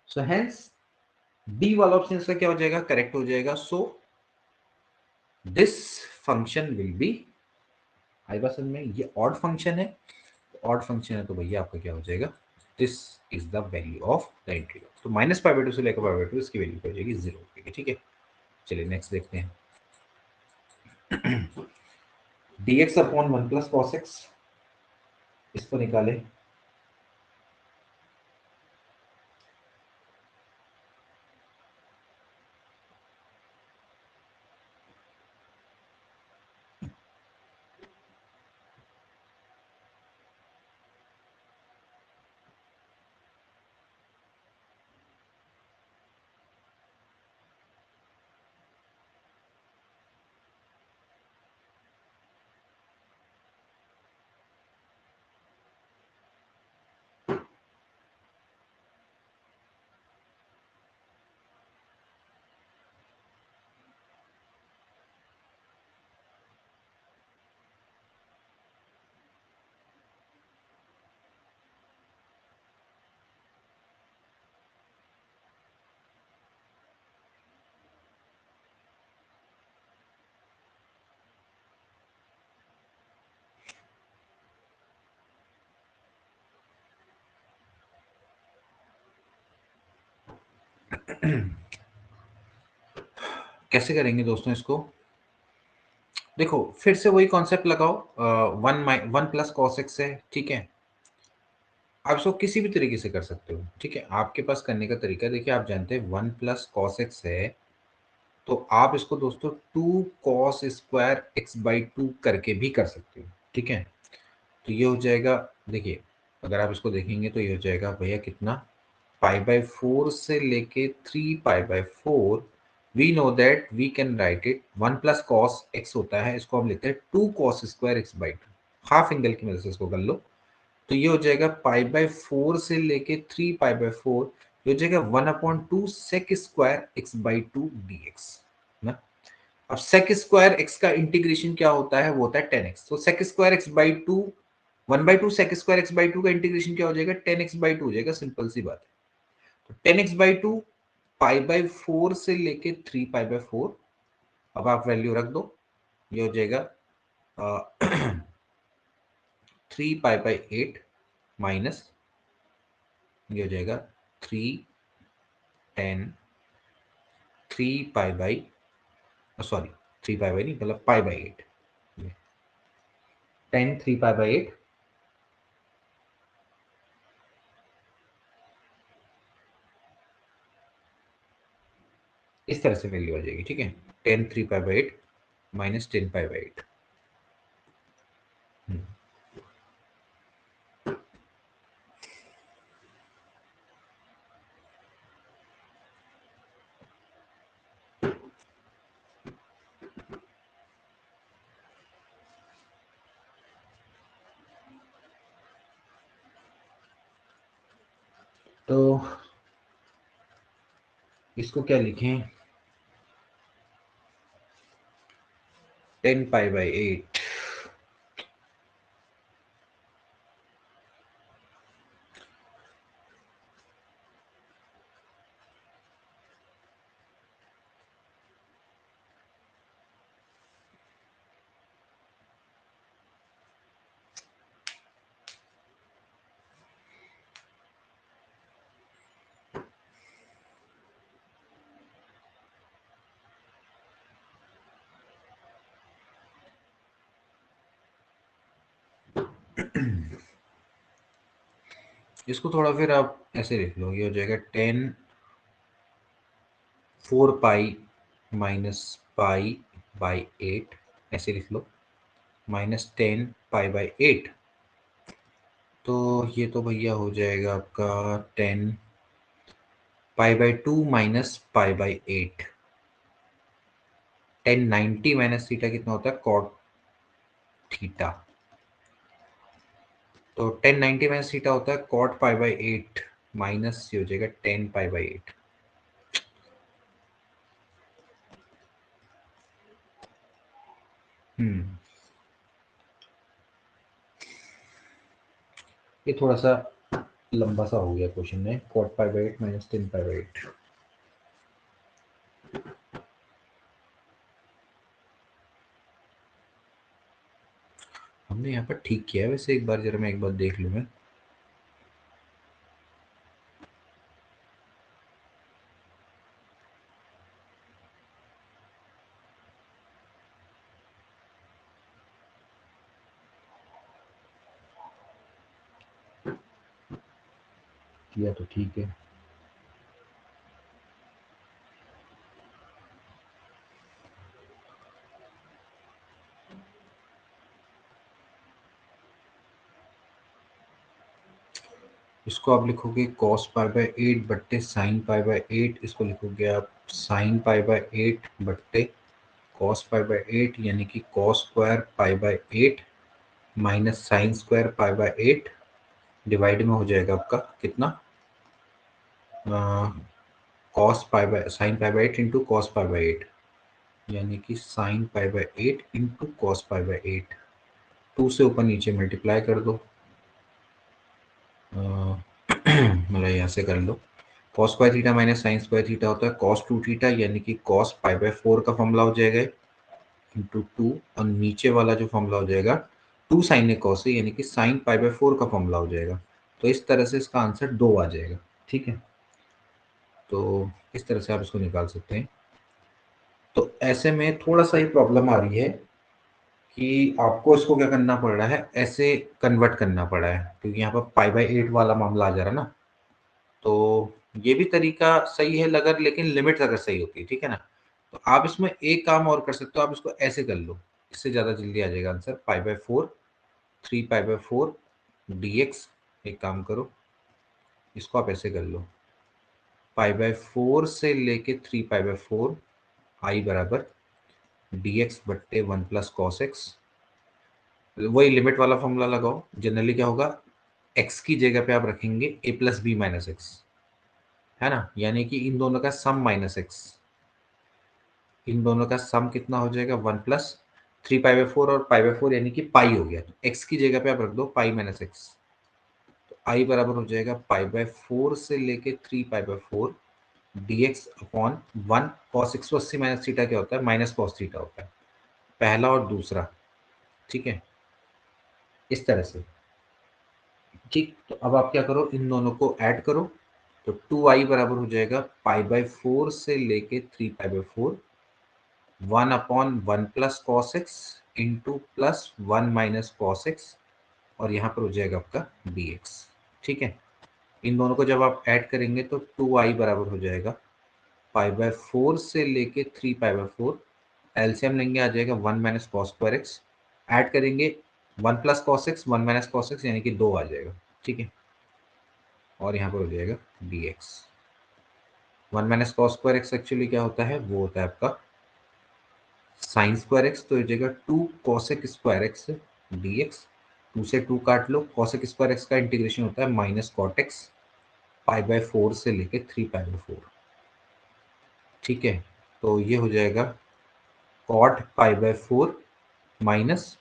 S1: सो हेंस डी वाला ऑप्शन इसका क्या हो जाएगा? करेक्ट हो जाएगा। So this function will be, आई बात समझ में? ये ऑड फंक्शन है, ऑड फंक्शन है तो भैया आपका क्या हो जाएगा? This is the value of the integral. तो माइनस पाई बाय टू से लेकर पाई बाय टू इसकी वैल्यू हो जाएगी जीरो हो जाएगी। ठीक है, चलिए नेक्स्ट देखते हैं। dx upon one plus cos x, इसको निकाले। कैसे करेंगे दोस्तों इसको? देखो फिर से वही कॉन्सेप्ट लगाओ। वन प्लस कॉस एक्स है, ठीक है। आप इसको किसी भी तरीके से कर सकते हो, ठीक है। आपके पास करने का तरीका देखिए, आप जानते हैं वन प्लस कॉस एक्स है, तो आप इसको दोस्तों two cos square x by two करके भी कर सकते हो, ठीक है। तो ये हो जाएगा, देखिए अगर आप इसको देखेंगे तो ये हो जाएगा भैया कितना, पाई बाय फोर से लेके three pi by four. We know that we can write it one plus cos x होता है, इसको हम लिखते हैं two cos square x by two. Half angle की मदद से इसको कर लो, तो ये हो जाएगा पाई बाय फोर से लेके थ्री पाई बाय फोर, ये हो जाएगा one upon two sec square x by two d x ना। अब सेक स्क्वायर एक्स का इंटीग्रेशन क्या होता है? वो होता है टेन एक्स। तो sec square x by two, one by two sec square x by two का इंटीग्रेशन क्या हो जाएगा? टेन एक्स बाई टू हो जाएगा। सिंपल सी बात है। तो ten x by to pi by four से लेके थ्री पाई बाय फोर, अब आप वैल्यू रख दो, ये हो जाएगा three pi by eight minus, ये हो जाएगा three tan three pi by, sorry three pi by नहीं, मतलब pi by eight, tan three pi by eight, इस तरह से वैल्यू आ जाएगी, ठीक है। Tan three pi by eight minus tan pi by eight. तो इसको क्या लिखें? टेन पाई बाई एट इसको थोड़ा फिर आप ऐसे लिख लो, ये हो जाएगा ten four pi minus pi by 8, ऐसे लिख लो, माइनस 10 पाई बाई 8। तो ये तो भैया हो जाएगा आपका 10 pi by 2 minus pi by 8। 1090 minus theta कितना होता है, कॉट थीटा। तो 1090 माइनस थीटा होता है कॉट पाई बाई 8, माइनस ये हो जाएगा 10 पाई बाई 8। ये थोड़ा सा लंबा सा हो गया क्वेश्चन में, cot pi by 8 minus 10 pi by 8। हमने यहाँ पर ठीक किया है वैसे, एक बार जरा मैं एक बार देख लूँ मैं। किया तो ठीक है। इसको आप लिखोगे कॉस पाई बाई 8 बट्टे साइन पाई बाई 8, इसको लिखोगे आप साइन पाई बाई 8 बट्टे कॉस पाई बाई 8, यानी कि cos square pi by 8 minus sine square pi by 8, divide में हो जाएगा आपका कितना, cos pi by sine pi by 8 into cos pi by 8, यानी कि sine pi by 8 into cos pi by 8। 2 से ऊपर नीचे मल्टीप्लाई कर दो, मतलब यहाँ से कर लो। Cos square theta minus sine square theta होता है कॉस 2 थीटा, यानी कि कॉस पाई बाई 4 का फॉर्मूला हो जाएगा इंटू 2, और नीचे वाला जो फॉर्मूला हो जाएगा 2 साइन ए कॉस है, यानी कि साइन पाई बाई 4 का फॉर्मूला हो जाएगा। तो इस तरह से इसका आंसर 2 आ जाएगा। ठीक है, तो इस तरह से आप इसको निकाल सकते हैं। तो ऐसे में थोड़ा सा ही प्रॉब्लम आ रही है कि आपको इसको क्या करना पड़ रहा है, ऐसे कन्वर्ट करना पड़ा है, क्योंकि यहाँ पर पाई बाई 8 वाला मामला आ जा रहा है ना। तो ये भी तरीका सही है अगर, लेकिन लिमिट्स अगर सही होती है, ठीक है ना। तो आप इसमें एक काम और कर सकते हो, आप इसको ऐसे कर लो, इससे ज़्यादा जल्दी आ जाएगा answer. Pi by 4, 3 pi by 4 dx। एक काम करो, इसको आप ऐसे कर लो, पाई बाई 4 से लेके 3 पाई बाई 4 आई बराबर dx बट्टे 1 प्लस कॉस एक्स। वही लिमिट वाला फॉर्मूला लगाओ। जनरली क्या होगा, x की जगह पे आप रखेंगे a plus b minus x, है ना, यानी कि इन दोनों का सम माइनस एक्स। इन दोनों का सम कितना हो जाएगा, 1 प्लस 3 पाई बाई 4 और पाई बाई 4, यानी कि पाई हो गया। तो एक्स की जगह पे आप रख दो पाई माइनस एक्स, तो आई बराबर हो जाएगा पाई बाई 4 से लेके 3 pi by 4 dx upon 1 cos 180 minus theta क्या होता है, माइनस कॉस थीटा होता है, पहला और दूसरा। ठीक है, इस तरह से। ठीक, तो अब आप क्या करो, इन दोनों को ऐड करो। तो 2i बराबर हो जाएगा पाई बाई 4 से लेके 3 pi by 4 1 upon 1 plus cos x into plus 1 minus cos x, और यहाँ पर हो जाएगा आपका dx। ठीक है, इन दोनों को जब आप ऐड करेंगे तो 2i बराबर हो जाएगा पाई बाई 4 से लेके 3 पाई बाई 4, एलसीएम लेंगे आ जाएगा 1 minus cos square x, add करेंगे 1 plus cos x 1 minus cos x, यानी कि 2 आ जाएगा। ठीक है, और यहाँ पर हो जाएगा dx। 1 minus cos square x actually क्या होता है, वो होता है आपका साइन स्क्वायर एक्स, तो हो जाएगा 2 कॉसेक स्क्वायर एक्स dx। 2 से 2 काट लो, कॉसेक स्क्वायर एक्स का इंटीग्रेशन होता है minus cot x pi by 4 से लेके 3 पाई बाई 4। ठीक है, तो ये हो जाएगा cot pi by 4 minus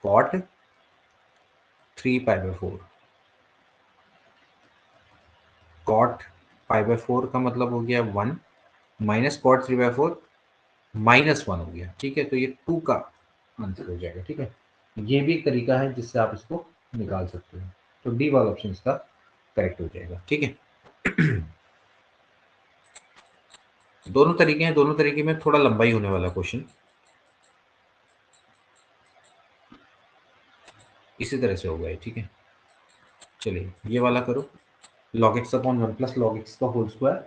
S1: cot 3 pi by 4। Cot pi by 4 का मतलब हो गया 1, माइनस कॉट 3 बाई 4 माइनस 1 हो गया। ठीक है, तो ये 2 का आंसर हो जाएगा। ठीक है, ये भी एक तरीका है जिससे आप इसको निकाल सकते हो। तो डी वाला ऑप्शन इसका करेक्ट हो जाएगा। ठीक है, दोनों तरीके हैं, दोनों तरीके में थोड़ा लंबाई होने वाला क्वेश्चन। इसी तरह से होगा ये। ठीक है, चलिए ये वाला करो, log x upon 1 plus log x का होल स्क्वायर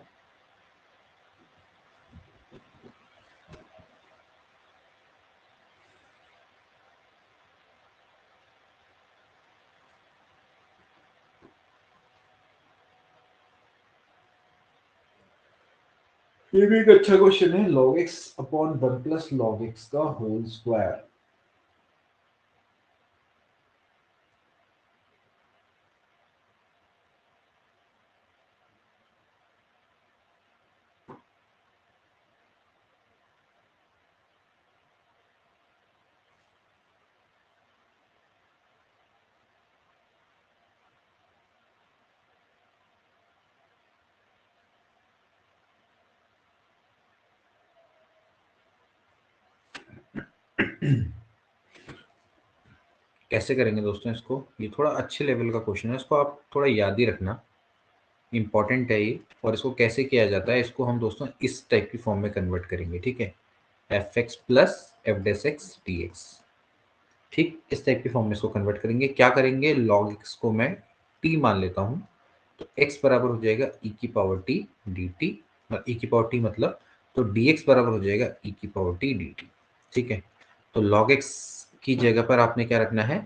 S1: ये भी एक अच्छा क्वेश्चन है, log x upon 1 plus log x का होल स्क्वायर। कैसे करेंगे दोस्तों इसको, ये थोड़ा अच्छे लेवल का क्वेश्चन है, इसको आप थोड़ा याद ही रखना, इंपॉर्टेंट है ये। और इसको कैसे किया जाता है, इसको हम दोस्तों इस टाइप की फॉर्म में कन्वर्ट करेंगे, ठीक है, एफ एक्स प्लस एफ डेस एक्स डी एक्स, ठीक, इस टाइप की फॉर्म में इसको कन्वर्ट करेंगे। क्या करेंगे, लॉग एक्स को मैं टी मान लेता हूँ, तो x बराबर हो जाएगा e की power T d T, e की पावर टी मतलब, तो dx बराबर हो जाएगा e की पावर टी डी टी, ठीक है। तो log x की जगह पर आपने क्या रखना है,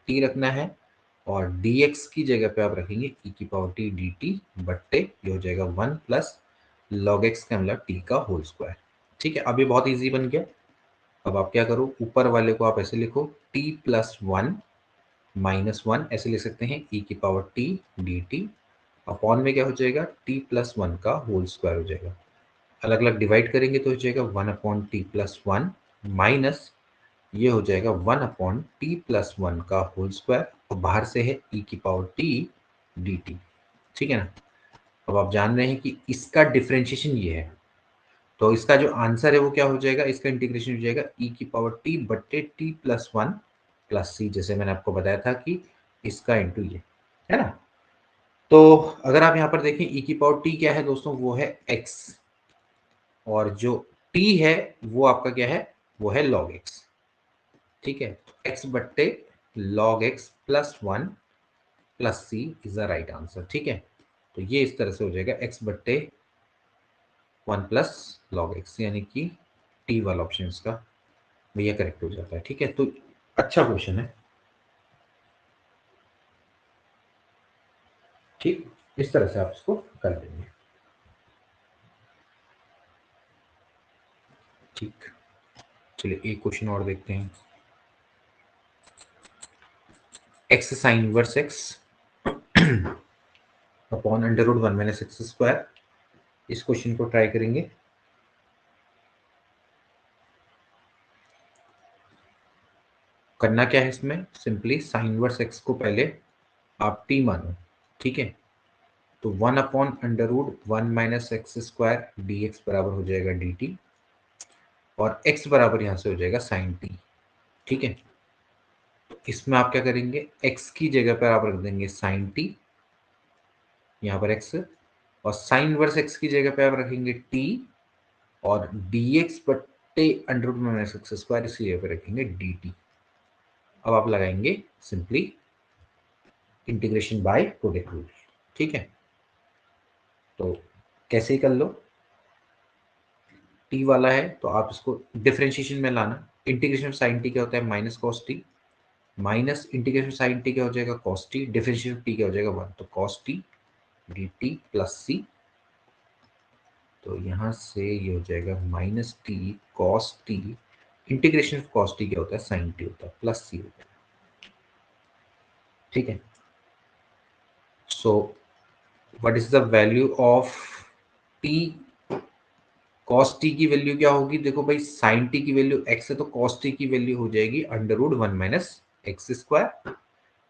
S1: t रखना है, और dx की जगह पे आप रखेंगे e की पावर टी डी टी बट्टे, ये हो जाएगा 1 प्लस log x का मतलब t का होल स्क्वायर, ठीक है। अब ये बहुत ईजी बन गया। अब आप क्या करो, ऊपर वाले को आप ऐसे लिखो, t प्लस 1 माइनस 1 ऐसे लिख सकते हैं, e की power T d T, upon में क्या हो जाएगा, t प्लस 1 का होल स्क्वायर हो जाएगा। अलग अलग डिवाइड करेंगे तो हो जाएगा 1 अपॉन टी प्लस 1 माइनस, ये हो जाएगा 1 अपॉन टी प्लस 1 का होल स्क्वायर, और बाहर से है e की पावर टी डी टी, ठीक है ना। अब आप जान रहे हैं कि इसका डिफ्रेंशिएशन ये है, तो इसका जो आंसर है वो क्या हो जाएगा, इसका इंटीग्रेशन हो जाएगा e की पावर टी बट्टे टी प्लस 1 प्लस सी, जैसे मैंने आपको बताया था कि इसका इंटू ये, है ना। तो अगर आप यहाँ पर देखें, e की पावर t क्या है दोस्तों, वो है x, और जो t है वो आपका क्या है, वो है log x, ठीक है। x बट्टे log x plus 1 plus c is the right answer, ठीक है। तो ये इस तरह से हो जाएगा x बट्टे 1 प्लस log x, यानी कि t वाला ऑप्शन इसका भैया करेक्ट हो जाता है, ठीक है। तो अच्छा क्वेश्चन है, ठीक, इस तरह से आप इसको कर देंगे, ठीक। चलिए एक क्वेश्चन और देखते हैं, x sine inverse x upon under root 1 minus x square, इस क्वेश्चन को ट्राई करेंगे। करना क्या है इसमें, सिंपली साइन इनवर्स एक्स को पहले आप टी मानो, ठीक है। तो 1 upon under root 1 minus x square d x बराबर हो जाएगा डी टी, और x बराबर यहाँ से हो जाएगा साइन टी, ठीक है। तो इसमें आप क्या करेंगे, x की जगह पर आप रख देंगे साइन टी, यहाँ पर x, और साइन इनवर्स x की जगह पे आप रखेंगे t, और dx बट्टे under root minus x square इसी जगह पे रखेंगे dt। अब आप लगाएंगे simply integration by product rule, ठीक है। तो कैसे ही कर लो, t वाला है तो आप इसको डिफरेंशिएशन में लाना, इंटीग्रेशन साइन टी क्या होता है, minus cos t, minus integration sine t क्या हो जाएगा, कॉस टी, डिफरेंशिएशन टी क्या हो जाएगा 1, तो cos t d t plus C, तो यहाँ से ये हो जाएगा minus t cos t, integration of cos t क्या होता है, साइन टी होता है, प्लस सी होता है, ठीक है। So what is the value of t, cos t की वैल्यू क्या होगी, देखो भाई साइन टी की वैल्यू x है, तो कॉस टी की वैल्यू हो जाएगी under root 1 minus x square,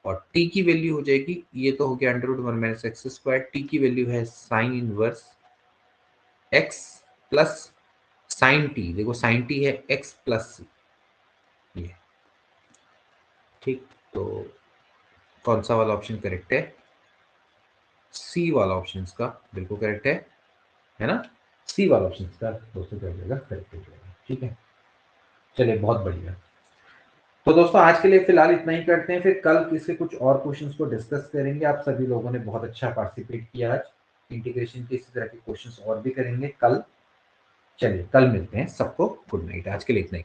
S1: और t की वैल्यू हो जाएगी, ये तो हो गया under root 1 minus x square, t की वैल्यू है sine inverse x plus sine t, देखो साइन टी है x प्लस ये, ठीक। तो कौन सा वाला ऑप्शन करेक्ट है, सी वाला ऑप्शन इसका बिल्कुल करेक्ट है ना, सी वाला ऑप्शन इसका दोस्तों क्या हो जाएगा, करेक्ट हो जाएगा, ठीक है। चलिए बहुत बढ़िया। तो दोस्तों आज के लिए फिलहाल इतना ही करते हैं, फिर कल किसी कुछ और क्वेश्चंस को डिस्कस करेंगे। आप सभी लोगों ने बहुत अच्छा पार्टिसिपेट किया आज, इंटीग्रेशन के इसी तरह के क्वेश्चंस और भी करेंगे कल। चलिए कल मिलते हैं, सबको गुड नाइट, आज के लिए इतना ही।